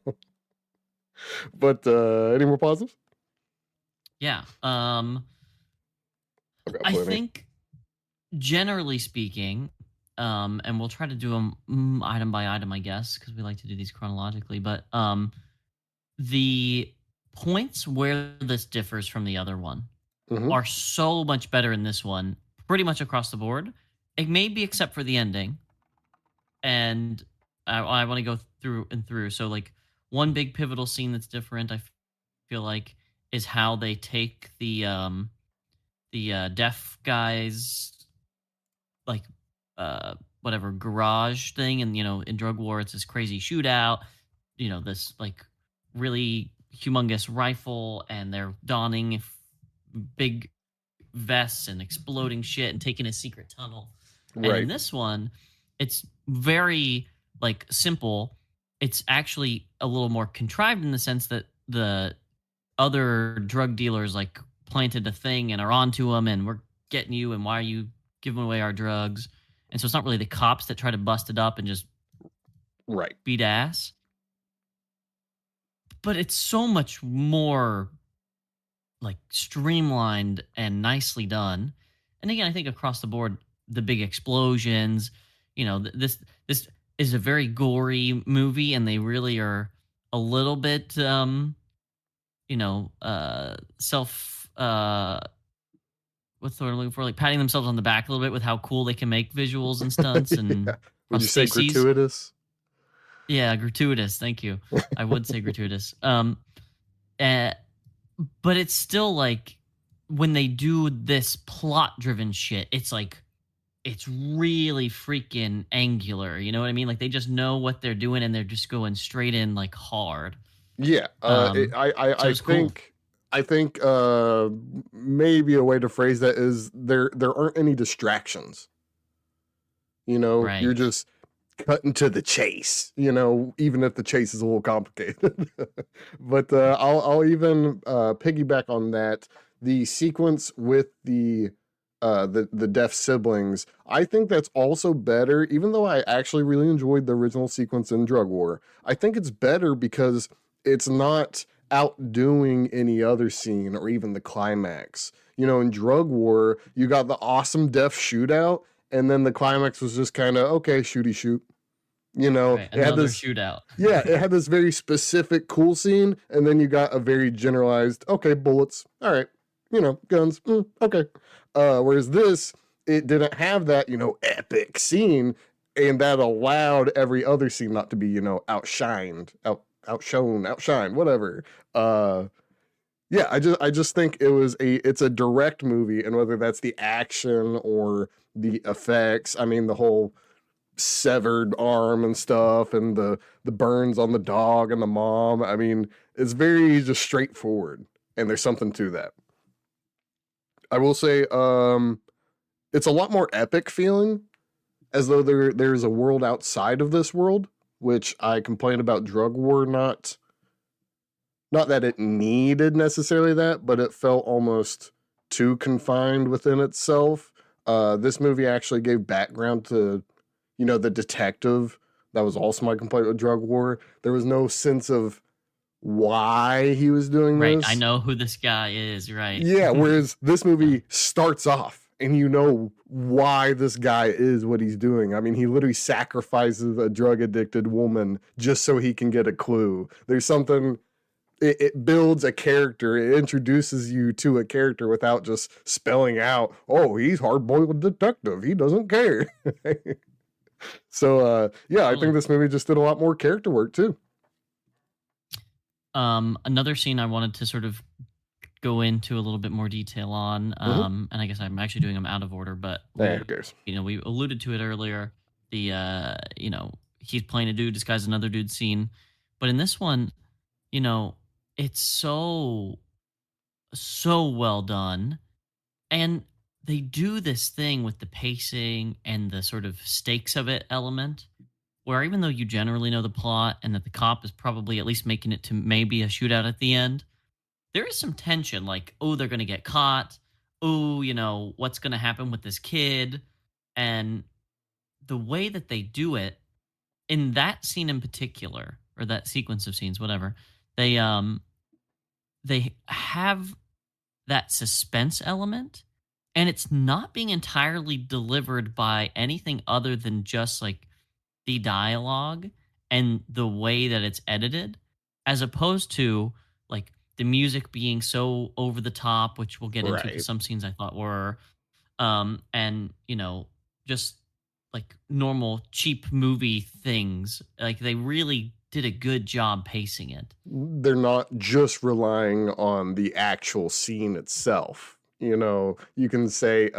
But any more positives? Yeah. I think, generally speaking, and we'll try to do them item by item, I guess, because we like to do these chronologically, but the points where this differs from the other one are so much better in this one, pretty much across the board. It may be except for the ending. And I want to go through and through. So, like, one big pivotal scene that's different, I feel like, is how they take the deaf guy's like whatever garage thing, and in Drug War it's this crazy shootout. This like really humongous rifle, and they're donning big vests and exploding shit and taking a secret tunnel. And in Right. this one, it's very like simple. It's actually a little more contrived in the sense that the other drug dealers like planted a thing and are onto them, and we're getting you, and why are you giving away our drugs? And so it's not really the cops that try to bust it up and just Right. beat ass, but it's so much more like streamlined and nicely done. And again, I think across the board, the big explosions, this is a very gory movie, and they really are a little bit, self, what's the word I'm looking for? Like patting themselves on the back a little bit with how cool they can make visuals and stunts Yeah. and Would you say prostheses. gratuitous? Yeah, gratuitous. Thank you. I would say gratuitous. Uh, but it's still like when they do this plot driven shit, it's like it's really freaking angular. You know what I mean? Like they just know what they're doing, and they're just going straight in like hard. Yeah. So I it's cool. think maybe a way to phrase that is there aren't any distractions. You're Right. just cutting to the chase. Even if the chase is a little complicated. But I'll even piggyback on that. The sequence with the deaf siblings, I think that's also better. Even though I actually really enjoyed the original sequence in Drug War, I think it's better because it's not outdoing any other scene or even the climax. In Drug War, you got the awesome deaf shootout, and then the climax was just kind of okay, shooty shoot. Right. It had Another this, shootout. yeah, it had this very specific cool scene, and then you got a very generalized, okay, bullets, all right, guns, okay. Whereas this, it didn't have that, epic scene, and that allowed every other scene not to be, outshined, outshine, whatever. Uh, yeah, I just think it's a direct movie, and whether that's the action or the effects, I mean, the whole severed arm and stuff, and the burns on the dog and the mom. I mean, it's very just straightforward, and there's something to that. I will say, it's a lot more epic feeling, as though there's a world outside of this world, which I complain about Drug War. Not that it needed necessarily that, but it felt almost too confined within itself. This movie actually gave background to, the detective. That was also my complaint with Drug War. There was no sense of why he was doing Right. I this. know who this guy is. Right. Yeah, whereas this movie starts off and you know why this guy is what he's doing. I mean, he literally sacrifices a drug addicted woman just so he can get a clue. There's something, it builds a character, it introduces you to a character without just spelling out, oh, he's hard boiled detective, he doesn't care. So yeah, I think Totally. this movie just did a lot more character work too. Another scene I wanted to sort of go into a little bit more detail on, Mm-hmm. and I guess I'm actually doing them out of order, but Hey, who cares? we alluded to it earlier. The he's playing a dude disguised as another dude scene, but in this one, you know, it's so well done, and they do this thing with the pacing and the sort of stakes of it element, where even though you generally know the plot and that the cop is probably at least making it to maybe a shootout at the end, there is some tension, like, oh, they're going to get caught. Oh, what's going to happen with this kid? And the way that they do it in that scene in particular, or that sequence of scenes, whatever, they they have that suspense element, and it's not being entirely delivered by anything other than just like the dialogue and the way that it's edited, as opposed to like the music being so over the top, which we'll get into because Right. some scenes I thought were, and just like normal cheap movie things. Like they really did a good job pacing it. They're not just relying on the actual scene itself. You know, you can say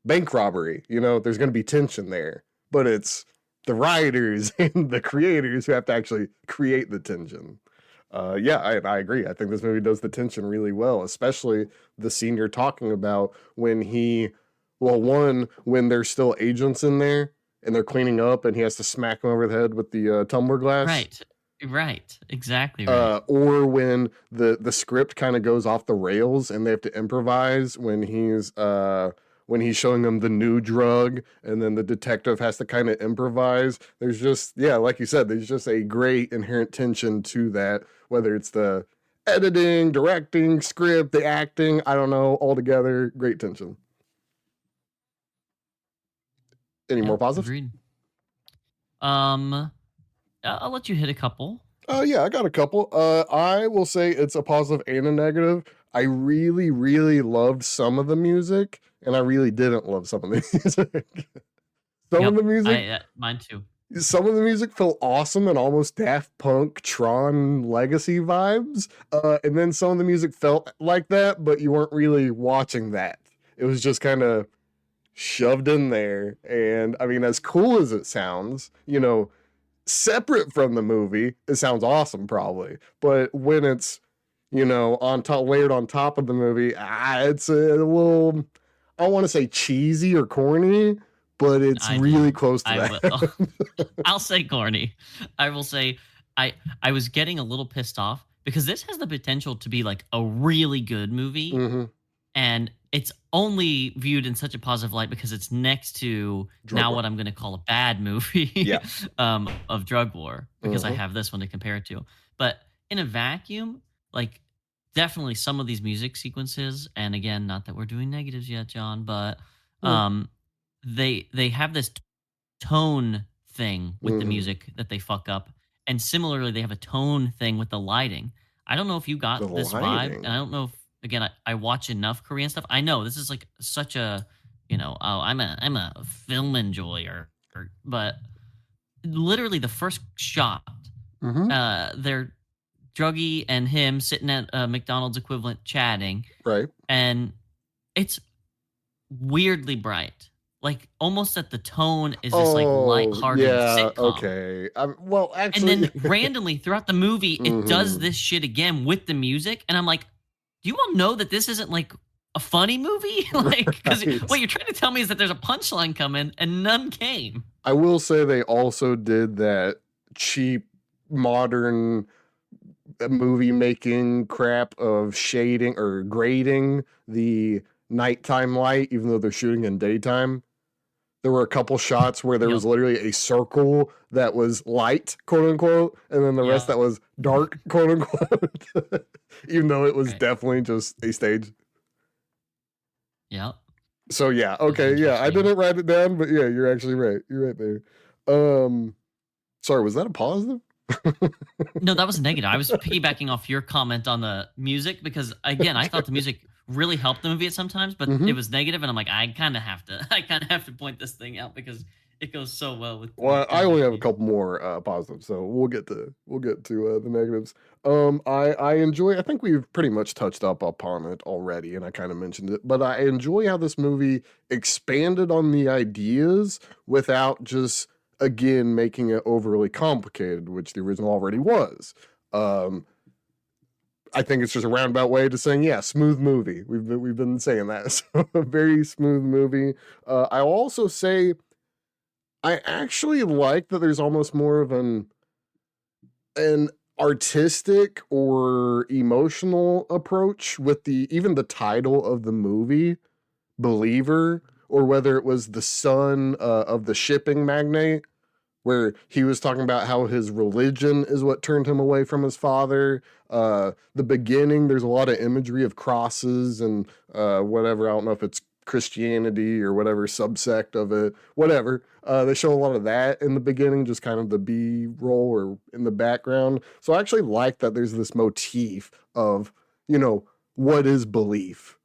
bank robbery. You know, there's going to be tension there, but it's the writers and the creators who have to actually create the tension. Yeah, I agree. I think this movie does the tension really well, especially the scene you're talking about when well, one, when there's still agents in there and they're cleaning up and he has to smack them over the head with the tumbler glass. Right. Exactly right. Or when the script kind of goes off the rails and they have to improvise when he's showing them the new drug and then the detective has to kind of improvise. There's just, yeah, like you said, there's just a great inherent tension to that, whether it's the editing, directing, script, the acting, I don't know, all together, great tension. Any Yeah, more positives? agreed. I'll let you hit a couple. Yeah, I got a couple. I will say it's a positive and a negative. I really, really loved some of the music, and I really didn't love some of the music. Of the music, mine too. Some of the music felt awesome and almost Daft Punk, Tron Legacy vibes. And then some of the music felt like that, but you weren't really watching that. It was just kind of shoved in there. And I mean, as cool as it sounds, you know, separate from the movie, it sounds awesome probably. But when it's, you know, on top, layered on top of the movie, it's a little, I don't want to say cheesy or corny, but it's really close to that. I'll say corny. I will say I was getting a little pissed off because this has the potential to be like a really good movie. Mm-hmm. And it's only viewed in such a positive light because it's next to what I'm going to call a bad movie of Drug War, because I have this one to compare it to. But in a vacuum, like definitely some of these music sequences, and again, not that we're doing negatives yet, John, but they have this tone thing with the music that they fuck up. And similarly, they have a tone thing with the lighting. I don't know if you got this vibe, and I don't know if, again, I watch enough Korean stuff. I know this is like such a, you know, I'm a film enjoyer, but literally the first shot, they're Druggy and him sitting at a McDonald's equivalent chatting, right? And it's weirdly bright, like almost that the tone is this like lighthearted sitcom. Okay. Well, actually, and then randomly throughout the movie, it does this shit again with the music, and I'm like, do you all know that this isn't like a funny movie? Like, because what you're trying to tell me is that there's a punchline coming and none came. I will say they also did that cheap modern movie making crap of shading or grading the nighttime light, even though they're shooting in daytime. There were a couple shots where there was literally a circle that was light, quote unquote, and then the rest that was dark, quote unquote, even though it was definitely just a stage. Yeah. So yeah, okay, yeah, I didn't write it down, but yeah, you're actually right. You're right there. Sorry, was that a positive? No, that was a negative. I was piggybacking off your comment on the music because, again, I thought the music really helped the movie at sometimes, but it was negative, and I'm like, I kind of have to point this thing out because it goes so well with. Well, I only have a couple more positives, so we'll get to the negatives. I enjoy. I think we've pretty much touched up upon it already, and I kind of mentioned it, but I enjoy how this movie expanded on the ideas without just, again, making it overly complicated, which the original already was. I think it's just a roundabout way to saying, yeah, smooth movie. We've been saying that. So a very smooth movie. I'll also say I actually like that there's almost more of an artistic or emotional approach with even the title of the movie, Believer, or whether it was the son of the shipping magnate, where he was talking about how his religion is what turned him away from his father. The beginning, there's a lot of imagery of crosses and whatever. I don't know if it's Christianity or whatever subsect of it, whatever. They show a lot of that in the beginning, just kind of the B-roll or in the background. So I actually like that there's this motif of, you know, what is belief?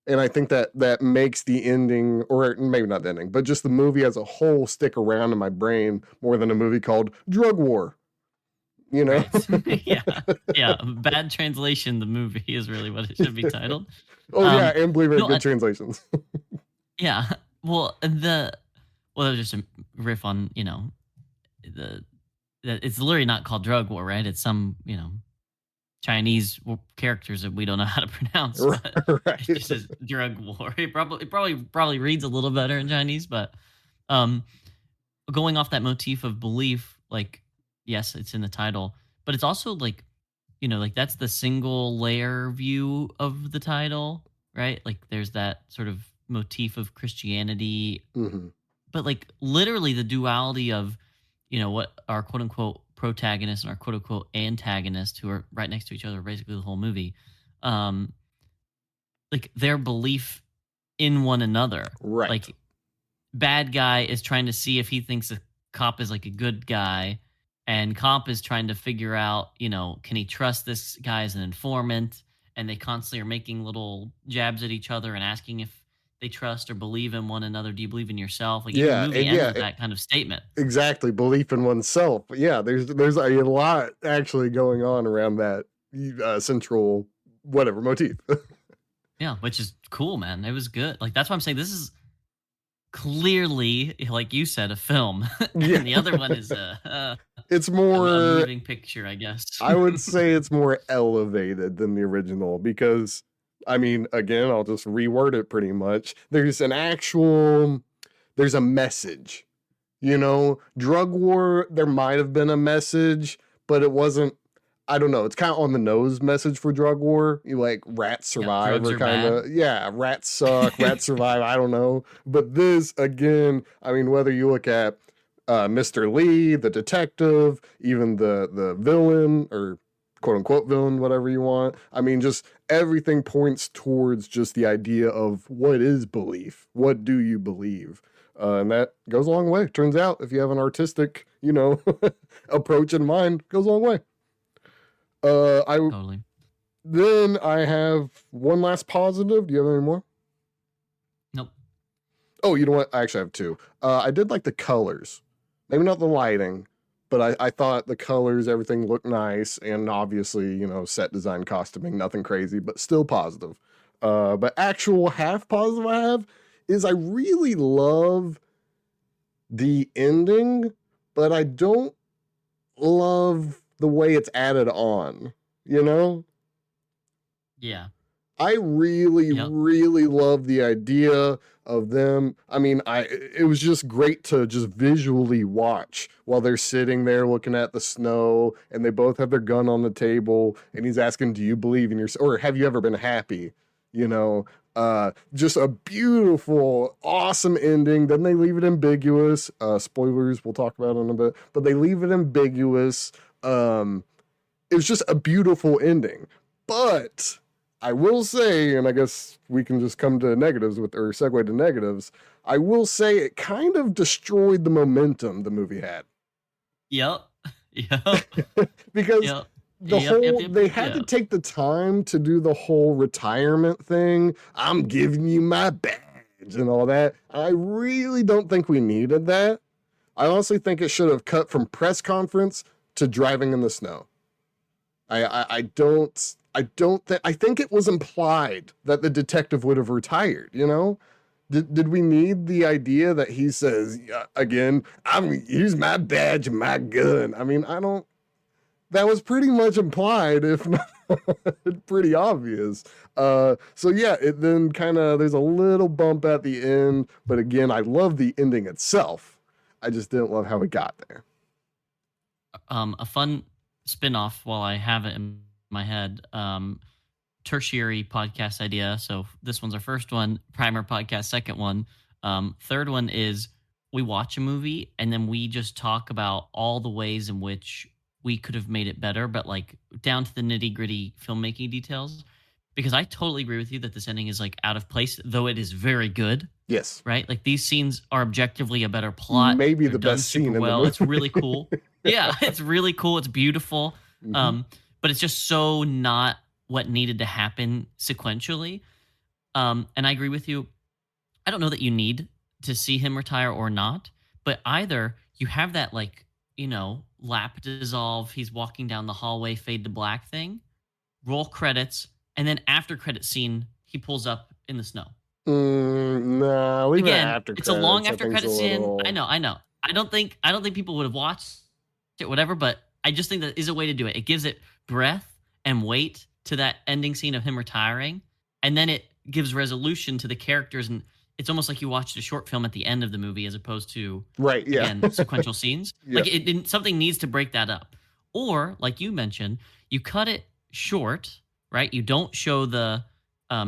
And I think that makes the ending, or maybe not the ending, but just the movie as a whole stick around in my brain more than a movie called Drug War. you know? Right. Yeah. Yeah. Bad translation. The movie is really what it should be titled. Oh yeah, Um, and believe it, no, good translations. yeah. Well, that was just a riff on, the it's literally not called drug war, right? It's some, Chinese characters that we don't know how to pronounce, but it Right. just says drug war. It probably reads a little better in Chinese, but um, going off that motif of belief, like yes, it's in the title, but it's also like like that's the single layer view of the title, right? Like there's that sort of motif of Christianity, Hmm. but like literally the duality of what our quote unquote protagonist and our quote unquote antagonist, who are right next to each other basically the whole movie, um like their belief in one another. Right. Like bad guy is trying to see if he thinks a cop is like a good guy, and cop is trying to figure out, can he trust this guy as an informant? And they constantly are making little jabs at each other and asking if they trust or believe in one another. Do you believe in yourself? Like even the Yeah, movie and ends yeah, with that kind of statement. exactly. Belief in oneself. Yeah, there's a lot actually going on around that central whatever motif. Yeah, which is cool, man. It was good. Like that's why I'm saying this is clearly, like you said, a film, Yeah. and the other one is It's a more, moving picture, I guess. I would say it's more elevated than the original because, I mean, again, I'll just reword it pretty much. There's a message. Drug war, there might have been a message, but it wasn't, I don't know, it's kind of on the nose message for drug war. You like rats Yeah, survive drugs or are kind bad. of, yeah, rats suck, rats survive, I don't know. But this, again, I mean, whether you look at Mr. Lee, the detective, even the villain or quote unquote villain, whatever you want. I mean, just everything points towards just the idea of what is belief? What do you believe? And that goes a long way. Turns out, if you have an artistic, approach in mind, goes a long way. I Totally. Then I have one last positive. Do you have any more? Nope. Oh, you know what? I actually have two. I did like the colors. Maybe not the lighting, but I thought the colors, everything looked nice. And obviously, set design, costuming, nothing crazy, but still positive. But actual half positive I have is I really love the ending, but I don't love the way it's added on, you know? Yeah. I really, Yep. really love the idea of them. I mean, it was just great to just visually watch while they're sitting there looking at the snow and they both have their gun on the table and he's asking, do you believe in yourself or have you ever been happy? You know, just a beautiful, awesome ending. Then they leave it ambiguous. Spoilers we'll talk about in a bit, but they leave it ambiguous. It was just a beautiful ending. But I will say, and I guess we can just come to negatives or segue to negatives. I will say it kind of destroyed the momentum the movie had. Yep. Yep. Because Yep. Yep. they had to Yep. take the time to do the whole retirement thing. I'm giving you my badge and all that. I really don't think we needed that. I honestly think it should have cut from press conference to driving in the snow. I think it was implied that the detective would have retired, you know? Did we need the idea that he says again, I'm gonna use my badge and my gun? I mean, I don't, that was pretty much implied, if not pretty obvious. So yeah, it then kind of, there's a little bump at the end, but again, I love the ending itself. I just didn't love how it got there. A fun spin-off while I have it in my head. Tertiary podcast idea. So this one's our first one, primer podcast, second one. Third one is we watch a movie and then we just talk about all the ways in which we could have made it better, but like down to the nitty-gritty filmmaking details. Because I totally agree with you that this ending is like out of place, though it is very good. Yes. Right? Like these scenes are objectively a better plot. Maybe They're the done best super scene in well. the movie. It's really cool. Yeah, it's really cool. It's beautiful. Mhm. But it's just so not what needed to happen sequentially. And I agree with you. I don't know that you need to see him retire or not, but either you have that like lap dissolve, he's walking down the hallway, fade to black thing, roll credits, and then after credit scene, he pulls up in the snow. Nah, leave it Again, after it's a long credits. I after think it's a credit scene. I little. know, I know. I don't think people would have watched it, whatever, but I just think that is a way to do it. It gives it breath and weight to that ending scene of him retiring, and then it gives resolution to the characters, and it's almost like you watched a short film at the end of the movie as opposed to, Right, yeah. again, sequential scenes. Yeah. Like something needs to break that up. Or, like you mentioned, you cut it short, right? You don't show the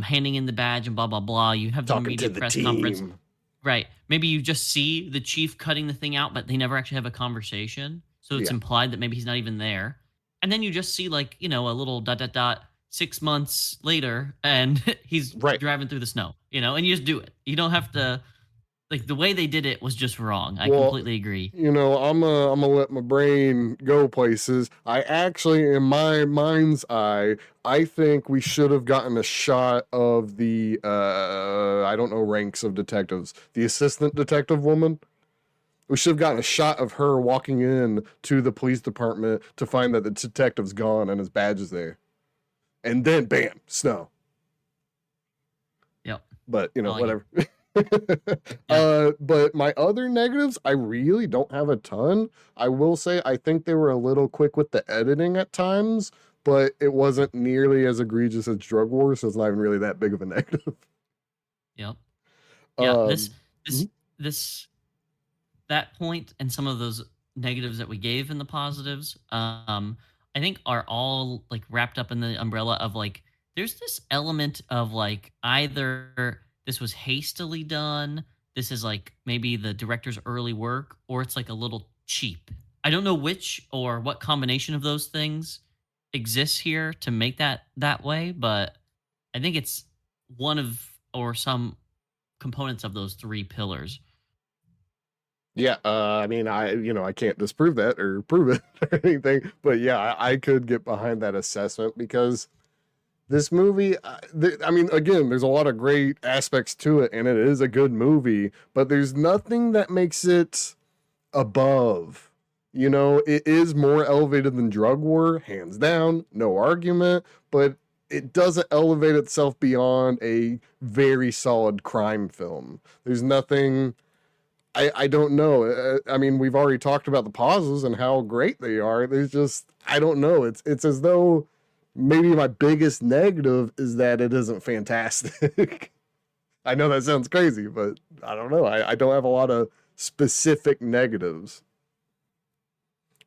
handing in the badge and blah blah blah. You have the Talking to media the press conference, team. right? Maybe you just see the chief cutting the thing out, but they never actually have a conversation, so it's Yeah. implied that maybe he's not even there. And then you just see like a little dot dot dot 6 months later, and he's Right. driving through the snow, and you just do it. You don't have to. Like the way they did it was just wrong. I Well, completely agree. I'm gonna let my brain go places. I actually, in my mind's eye, I think we should have gotten a shot of the I don't know ranks of detectives. The assistant detective woman. We should have gotten a shot of her walking in to the police department to find that the detective's gone and his badge is there. And then bam, snow. Yep. But like whatever. Yeah. But my other negatives, I really don't have a ton. I will say I think they were a little quick with the editing at times, but it wasn't nearly as egregious as Drug Wars, so it's not even really that big of a negative. Yep. Yeah. This mhm. this that point and some of those negatives that we gave in the positives, I think are all like wrapped up in the umbrella of like there's this element of like either this was hastily done, this is like maybe the director's early work, or it's like a little cheap. I don't know which or what combination of those things exists here to make that way, but I think it's one of or some components of those three pillars. Yeah, I mean, I can't disprove that or prove it or anything, but yeah, I could get behind that assessment because this movie, I mean, again, there's a lot of great aspects to it, and it is a good movie, but there's nothing that makes it above. It is more elevated than Drug War, hands down, no argument, but it doesn't elevate itself beyond a very solid crime film. There's nothing. I don't know. I mean, we've already talked about the pauses and how great they are. There's just I don't know. It's as though maybe my biggest negative is that it isn't fantastic. I know that sounds crazy, but I don't know. I don't have a lot of specific negatives.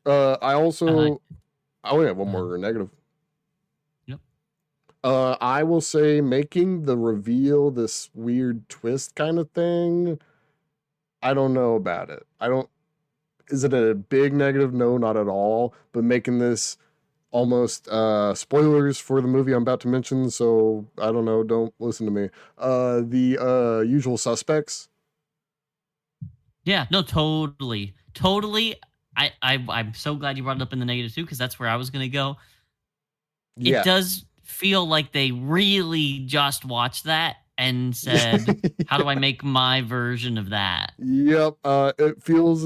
I also I only have one more negative. Yep. I will say making the reveal this weird twist kind of thing. I don't know about it. Is it a big negative? No, not at all. But making this almost spoilers for the movie I'm about to mention, so I don't know, don't listen to me. The Usual Suspects. Yeah, no, totally. Totally. I'm so glad you brought it up in the negative too, because that's where I was gonna go. Yeah. It does feel like they really just watched that and said, how do I make my version of that? Yep. It feels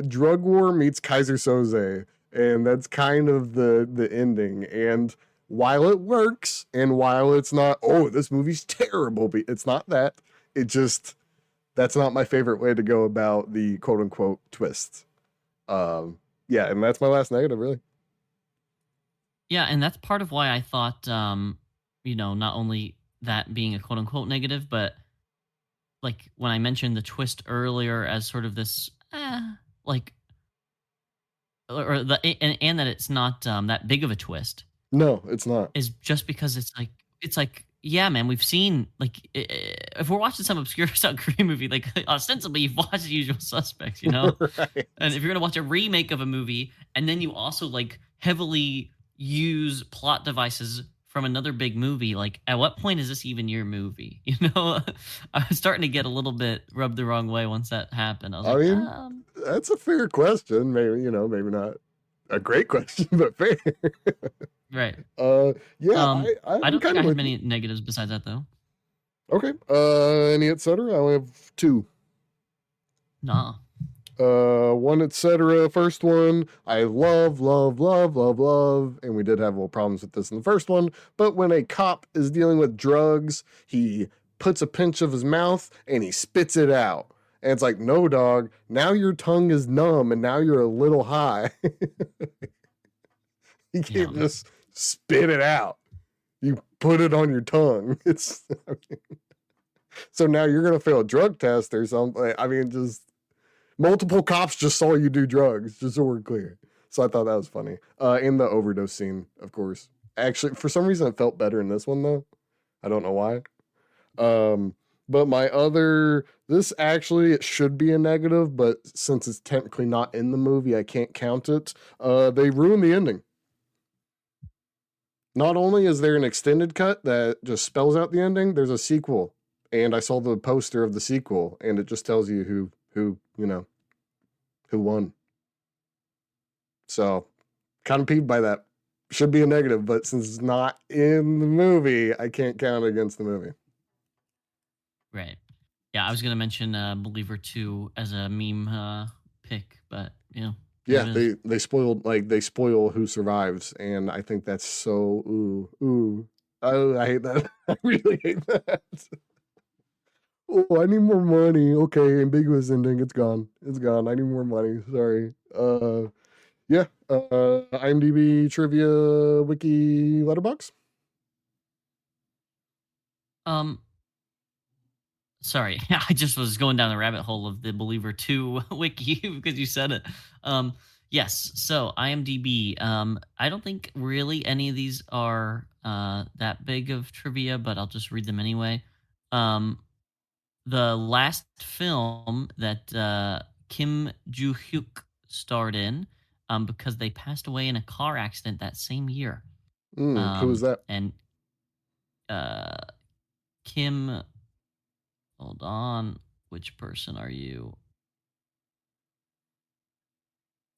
Drug War meets Kaiser Soze, and that's kind of the ending. And while it works, and while it's not, oh, this movie's terrible, but it's not that. It just that's not my favorite way to go about the quote unquote twist. Yeah, and that's my last negative, really. Yeah, and that's part of why I thought, not only that being a quote unquote negative, but like when I mentioned the twist earlier as sort of this, like, or and that it's not that big of a twist. No, it's not. Is just because it's like yeah, man, we've seen like if we're watching some obscure South Korean movie, like ostensibly you've watched The Usual Suspects, Right. And if you're gonna watch a remake of a movie and then you also like heavily use plot devices from another big movie, like at what point is this even your movie? I was starting to get a little bit rubbed the wrong way once that happened. I was that's a fair question. Maybe, maybe not a great question, but fair. right. Yeah, I don't think I have many negatives besides that though. Okay. Any etc. I only have two. Nah. One etc. First one, I love, love, love, love, love, and we did have little problems with this in the first one. But when a cop is dealing with drugs, he puts a pinch of his mouth and he spits it out. And it's like, no, dog. Now your tongue is numb, and now you're a little high. You can't just spit it out. You put it on your tongue. It's so now you're gonna fail a drug test or something. I mean, just multiple cops just saw you do drugs, just so we're clear. So I thought that was funny. In the overdose scene, of course. Actually, for some reason, it felt better in this one though. I don't know why. But my other, this actually it should be a negative, but since it's technically not in the movie, I can't count it. They ruined the ending. Not only is there an extended cut that just spells out the ending, there's a sequel, and I saw the poster of the sequel, and it just tells you who won. So, kind of peeved by that. Should be a negative, but since it's not in the movie, I can't count it against the movie. Right. Yeah, I was gonna mention Believer 2 as a meme pick, but yeah, they spoil who survives, and I think that's so ooh. Oh, I hate that. I really hate that. Oh, I need more money. Okay, ambiguous ending. It's gone. It's gone. I need more money. Sorry. Yeah. IMDb trivia wiki letterbox. Sorry, I just was going down the rabbit hole of the Believer 2 wiki because you said it. Yes, so IMDb. I don't think really any of these are that big of trivia, but I'll just read them anyway. The last film that Kim Joo-hyuk starred in, because they passed away in a car accident that same year. Who was that? And Kim... Hold on. Which person are you?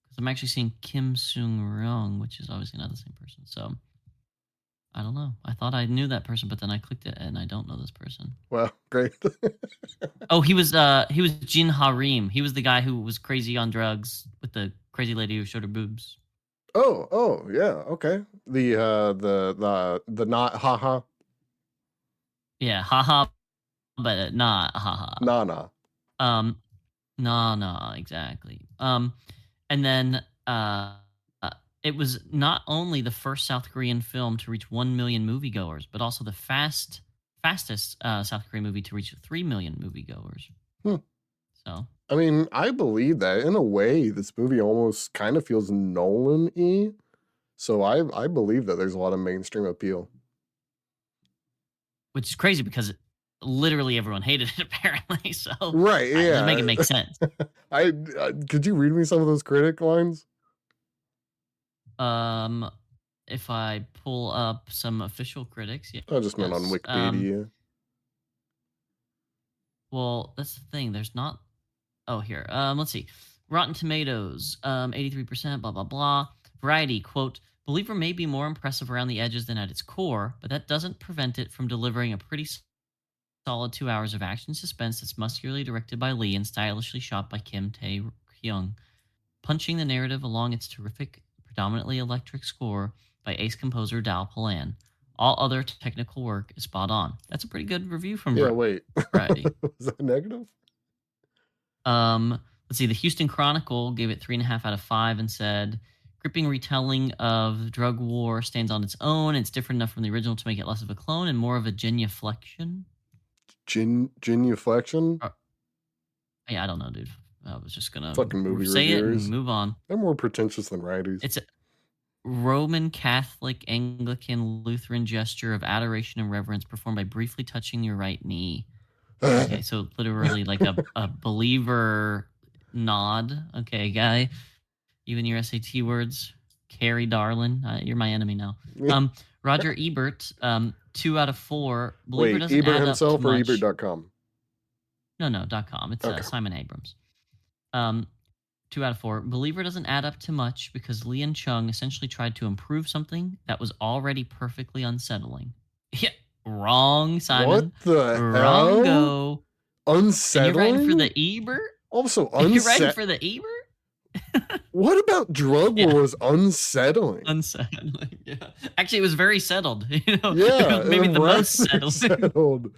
Because I'm actually seeing Kim Seung-ryung, which is obviously not the same person. So I don't know. I thought I knew that person, but then I clicked it and I don't know this person. Well, great. Oh, he was Jin Ha-reem. He was the guy who was crazy on drugs with the crazy lady who showed her boobs. Oh, yeah, okay. The not haha. Yeah, haha, but not haha. Nah. Nah, exactly. And then it was not only the first South Korean film to reach 1 million moviegoers, but also the fastest South Korean movie to reach 3 million moviegoers. So, I mean, I believe that in a way. This movie almost kind of feels Nolan-y. So I believe that there's a lot of mainstream appeal. Which is crazy because literally everyone hated it apparently. So right, yeah, just make it make sense. Could you read me some of those critic lines? If I pull up some official critics, yeah. I just meant on Wikipedia. Well, that's the thing. There's not. Oh, here. Let's see. Rotten Tomatoes, 83%. Blah blah blah. Variety, quote: Believer may be more impressive around the edges than at its core, but that doesn't prevent it from delivering a pretty solid 2 hours of action suspense that's muscularly directed by Lee and stylishly shot by Kim Tae-hyung, punching the narrative along its terrific, predominantly electric score by ace composer Dal Palan. All other technical work is spot on. That's a pretty good review from Variety. Was that negative? Let's see. The Houston Chronicle gave it 3.5 out of 5 and said, gripping retelling of drug war stands on its own. It's different enough from the original to make it less of a clone and more of a genuflection. Genuflection? Yeah, I don't know, dude. I was just gonna fucking movie say reviewers. it and move on. They're more pretentious than writers. It's a Roman Catholic Anglican Lutheran gesture of adoration and reverence performed by briefly touching your right knee. Okay, so literally like a believer nod. Okay, guy. Even your SAT words. Carrie Darlin. You're my enemy now. Roger Ebert, 2 out of 4. Believer Wait, doesn't Ebert add himself up to or much. Ebert.com? No, .com. It's okay. Simon Abrams. 2 out of 4. Believer doesn't add up to much because Lee and Chung essentially tried to improve something that was already perfectly unsettling. Yeah, wrong, Simon. What the wrong hell? go. Unsettling? And you're writing for the Ebert? Also, You ready for the Eber? What about Drug War was unsettling? Unsettling. Yeah. Actually, it was very settled. You know, Yeah, maybe the most rather settling. settled.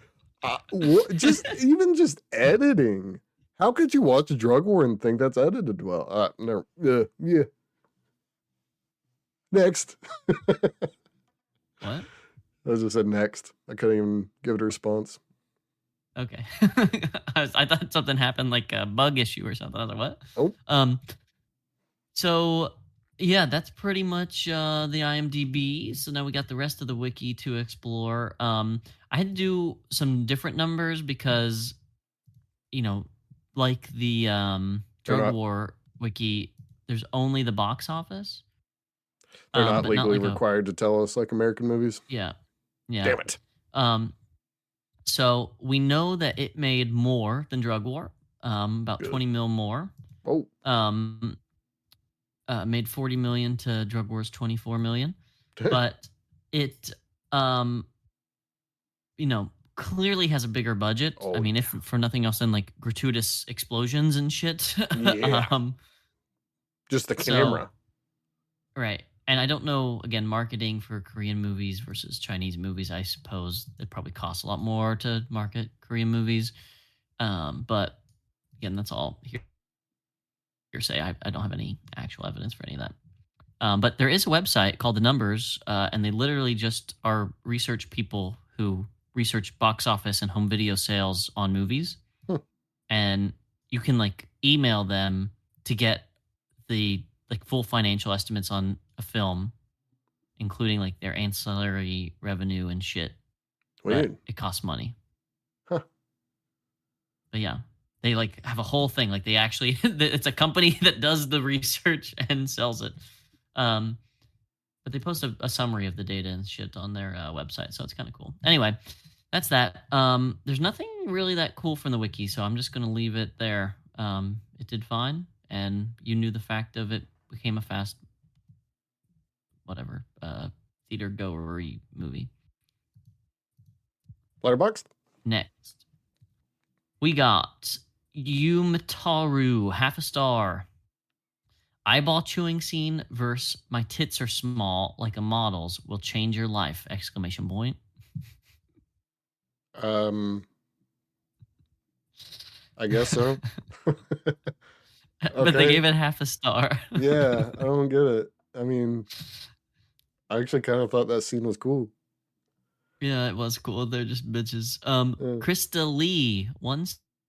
Even just editing. How could you watch Drug War and think that's edited well? Never. Yeah. Next. What? I just said next. I couldn't even give it a response. Okay. I thought something happened, like a bug issue or something. I was like, what? Oh. So yeah, that's pretty much the IMDb. So now we got the rest of the wiki to explore. I had to do some different numbers because, you know, like the Drug War wiki, there's only the box office. They're not but legally not like required to tell us like American movies. Yeah. Damn it. So we know that it made more than Drug War, about 20 mil more. Oh. Made 40 million to Drug War's 24 million. But it, clearly has a bigger budget. Oh, I mean, if for nothing else than like gratuitous explosions and shit. Yeah. Just the camera. Right. And I don't know, again, marketing for Korean movies versus Chinese movies. I suppose it probably costs a lot more to market Korean movies. But again, that's all hearsay. I don't have any actual evidence for any of that. But there is a website called The Numbers, and they literally just are research people who research box office and home video sales on movies. And you can like email them to get the like full financial estimates on a film, including like their ancillary revenue and shit. Weird. But it costs money. Huh. But yeah, they like have a whole thing. Like they actually, it's a company that does the research and sells it. But they post a summary of the data and shit on their website, so it's kind of cool. Anyway, that's that. There's nothing really that cool from the wiki, so I'm just gonna leave it there. It did fine, and you knew the fact of it became a fast, whatever, theater goer-y movie. Letterboxd? Next, we got Yumataru, half a star. Eyeball chewing scene versus my tits are small like a model's will change your life! Exclamation point. I guess so. But they gave it half a star. Yeah, I don't get it. I mean, I actually kind of thought that scene was cool. Yeah, it was cool. They're just bitches. Krista Lee, 1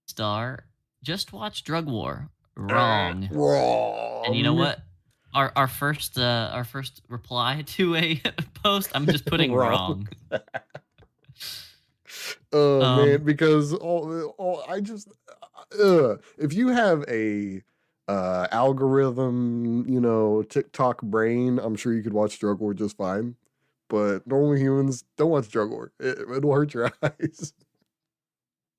star. Just watch Drug War. Wrong. Wrong. And you know what? Our first reply to a post, I'm just putting wrong. Man, because if you have a algorithm, TikTok brain, I'm sure you could watch Drug War just fine. But normal humans don't watch Drug War. It'll hurt your eyes.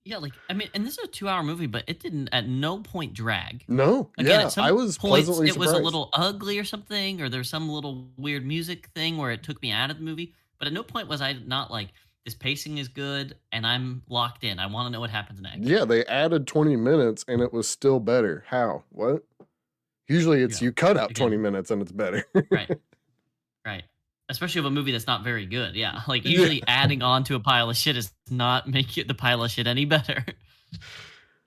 Yeah, like, I mean, and this is a 2-hour movie, but it didn't at no point drag. No, again, yeah, at some I was points, pleasantly it surprised. was a little ugly or something, or there's some little weird music thing where it took me out of the movie. But at no point was I not like, this pacing is good, and I'm locked in. I want to know what happens next. Yeah, they added 20 minutes, and it was still better. How? What? Usually it's you cut out 20 minutes, and it's better. Right. Especially of a movie that's not very good. Yeah. Like, usually adding on to a pile of shit is not making the pile of shit any better.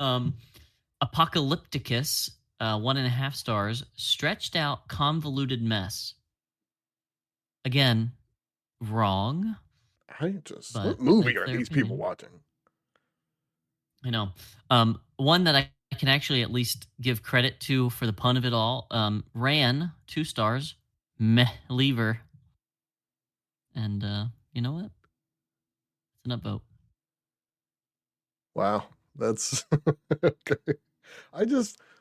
Apocalypticus, 1.5 stars. Stretched out, convoluted mess. Again, wrong. What movie are these people watching? I know. One that I can actually at least give credit to for the pun of it all. Ran, 2 stars. Meh, lever. And you know what? It's an upvote. Wow, that's okay.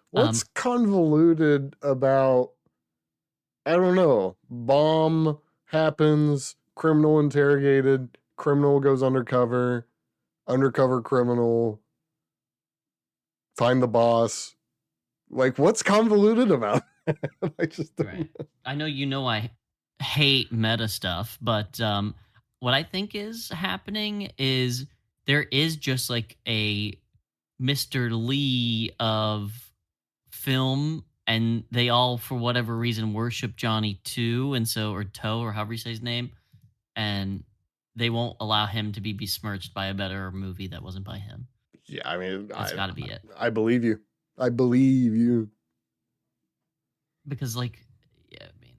What's convoluted about? I don't know. Bomb happens, criminal interrogated, criminal goes undercover criminal, find the boss. Like, what's convoluted about it? I just don't know. I know I hate meta stuff, but what I think is happening is there is just like a Mr. Lee of film, and they all, for whatever reason, worship Johnny too, and so, or Toe, or however you say his name, and they won't allow him to be besmirched by a better movie that wasn't by him. Yeah, I mean, That's got to be it. I believe you. I believe you. Because, like, yeah, I mean,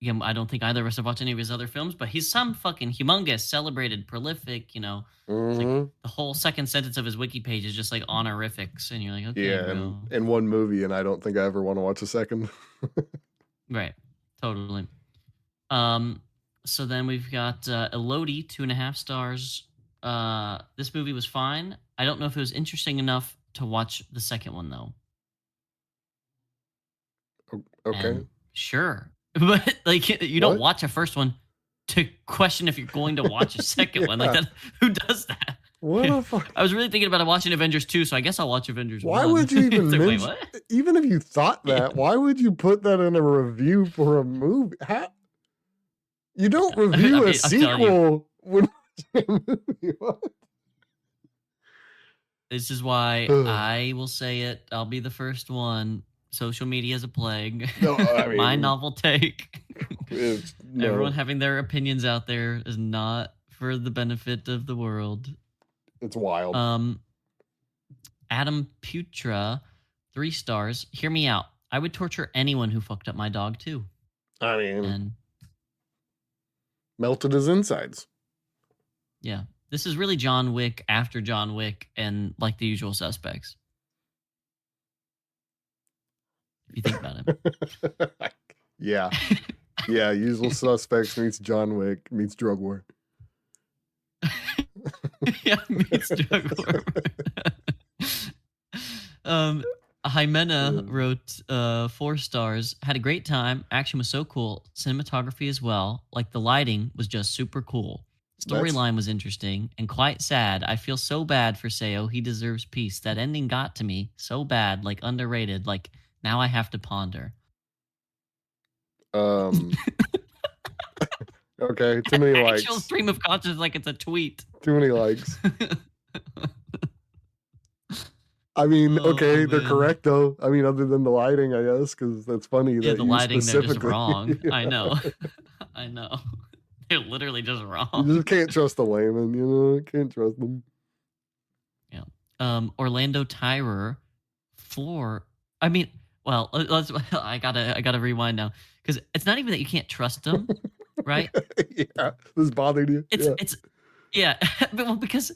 again, I don't think either of us have watched any of his other films, but he's some fucking humongous, celebrated, prolific, you know. It's like the whole second sentence of his wiki page is just like honorifics, and you're like, okay, Yeah, bro. in one movie, and I don't think I ever want to watch a second. Right, totally. So then we've got Elodie, 2.5 stars. This movie was fine. I don't know if it was interesting enough to watch the second one though. Okay. And sure, but like you don't watch a first one to question if you're going to watch a second one. Like that, who does that? What the fuck? I was really thinking about watching Avengers 2, so I guess I'll watch Avengers 1. Why would you even like, mention? Even if you thought that, why would you put that in a review for a movie? How? You don't review a sequel when a movie. What? This is why I will say it. I'll be the first one. Social media is a plague. No, I mean, my novel take. Everyone having their opinions out there is not for the benefit of the world. It's wild. Adam Putra, 3 stars. Hear me out. I would torture anyone who fucked up my dog too. I mean, melted his insides. Yeah. This is really John Wick after John Wick and like The Usual Suspects. If you think about it. Yeah. Yeah, Usual Suspects meets John Wick meets Drug War. Yeah, meets Drug War. Jimena wrote 4 stars. Had a great time. Action was so cool. Cinematography as well. Like the lighting was just super cool. Storyline was interesting and quite sad. I feel so bad for Seo. He deserves peace. That ending got to me so bad, like underrated. Like now I have to ponder. Okay, too many likes. Actual stream of consciousness, like it's a tweet. Too many likes. I mean, okay, they're correct though. I mean, other than the lighting, I guess, because that's funny. Yeah, that the lighting, they're just wrong. I know. I know. They're literally just wrong. You just can't trust the layman, you know? Can't trust them. Yeah. Orlando Tyrer, 4. I mean, well, I gotta rewind now because it's not even that you can't trust them, right? Yeah, this bothered you. It's well, because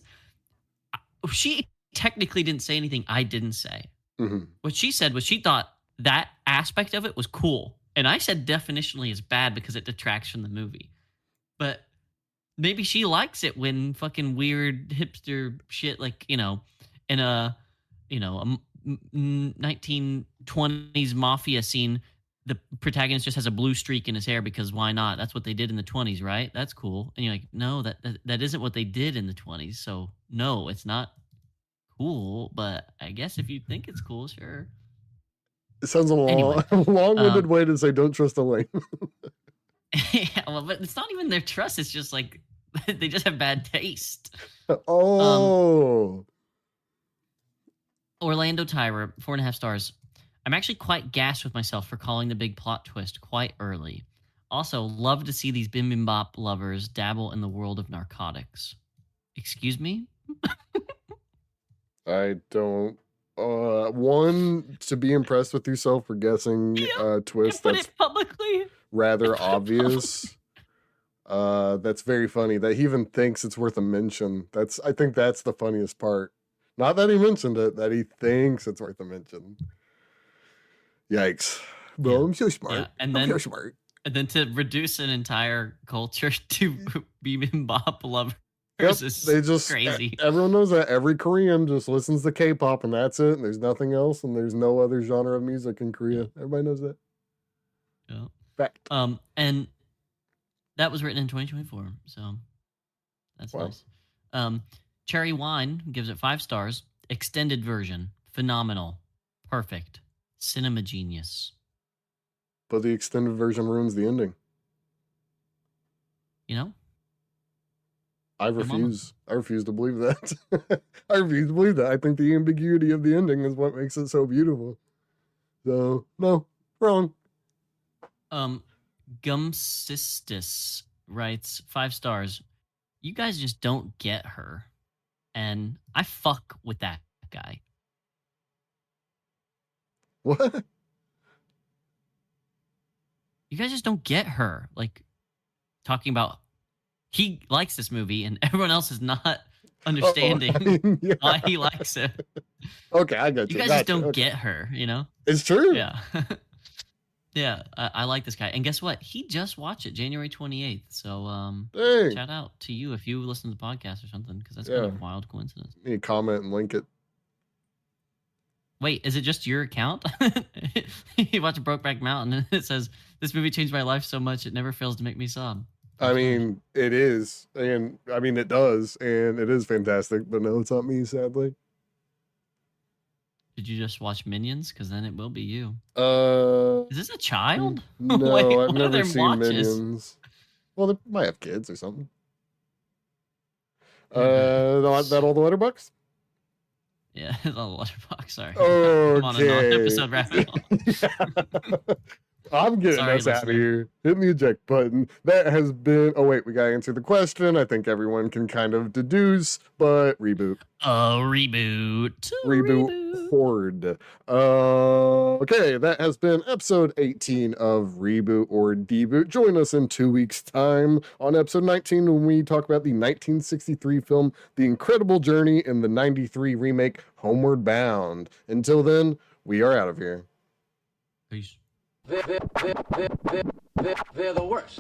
she technically didn't say anything I didn't say. Mm-hmm. What she said was she thought that aspect of it was cool, and I said definitionally is bad because it detracts from the movie. But maybe she likes it when fucking weird hipster shit, like, you know, in a 1920s mafia scene, the protagonist just has a blue streak in his hair because why not? That's what they did in the 20s, right? That's cool. And you're like, no, that isn't what they did in the 20s. So no, it's not cool. But I guess if you think it's cool, sure. It sounds a long-winded way to say don't trust the lane. Yeah, well, but it's not even their trust. It's just like they just have bad taste. Oh. Orlando Tyrer, 4.5 stars. I'm actually quite gassed with myself for calling the big plot twist quite early. Also, love to see these bibimbap lovers dabble in the world of narcotics. Excuse me? I don't. One, to be impressed with yourself for guessing a twist that's publicly rather obvious. That's very funny that he even thinks it's worth a mention. I think that's the funniest part. Not that he mentioned it, that he thinks it's worth a mention. Yikes. Bro, yeah. I'm so smart. Yeah. I'm so smart. And then to reduce an entire culture to bibimbap lovers is crazy. Everyone knows that. Every Korean just listens to K-pop and that's it. And there's nothing else. And there's no other genre of music in Korea. Everybody knows that. Yeah. Fact. And that was written in 2024. So that's nice. Cherry Wine gives it 5 stars. Extended version. Phenomenal. Perfect. Cinema genius. But the extended version ruins the ending. You know? I Your mama. refuse. I refuse to believe that. I refuse to believe that. I think the ambiguity of the ending is what makes it so beautiful. So no, wrong. Gumsistis writes 5 stars. You guys just don't get her. And I fuck with that guy. What? You guys just don't get her. Like, talking about he likes this movie and everyone else is not understanding Yeah. why he likes it. Okay, I got you. You guys just don't get her, you know? It's true. Yeah. Yeah, I like this guy. And guess what? He just watched it January 28th. So Dang. shout out to you if you listen to the podcast or something, because that's kind of a wild coincidence. You need to comment and link it. Wait, is it just your account? You watch Brokeback Mountain and it says, this movie changed my life so much it never fails to make me sob. I mean, it is. And I mean, it does. And it is fantastic. But no, it's not me, sadly. Did you just watch Minions? Because then it will be you. Is this a child? No, Wait, I've never seen watches? Minions. Well, they might have kids or something. That all the letterbox? Yeah, it's on the letterbox. Sorry. Okay. I'm on a non-episode rabbit hole. I'm getting us out of here. Hit the eject button. That has been. Oh wait, we gotta answer the question. I think everyone can kind of deduce, but reboot. Reboot. Horde. Okay, that has been episode 18 of Reboot or Deboot. Join us in 2 weeks' time on episode 19 when we talk about the 1963 film The Incredible Journey and the 93 remake Homeward Bound. Until then, we are out of here. Peace. They're the worst.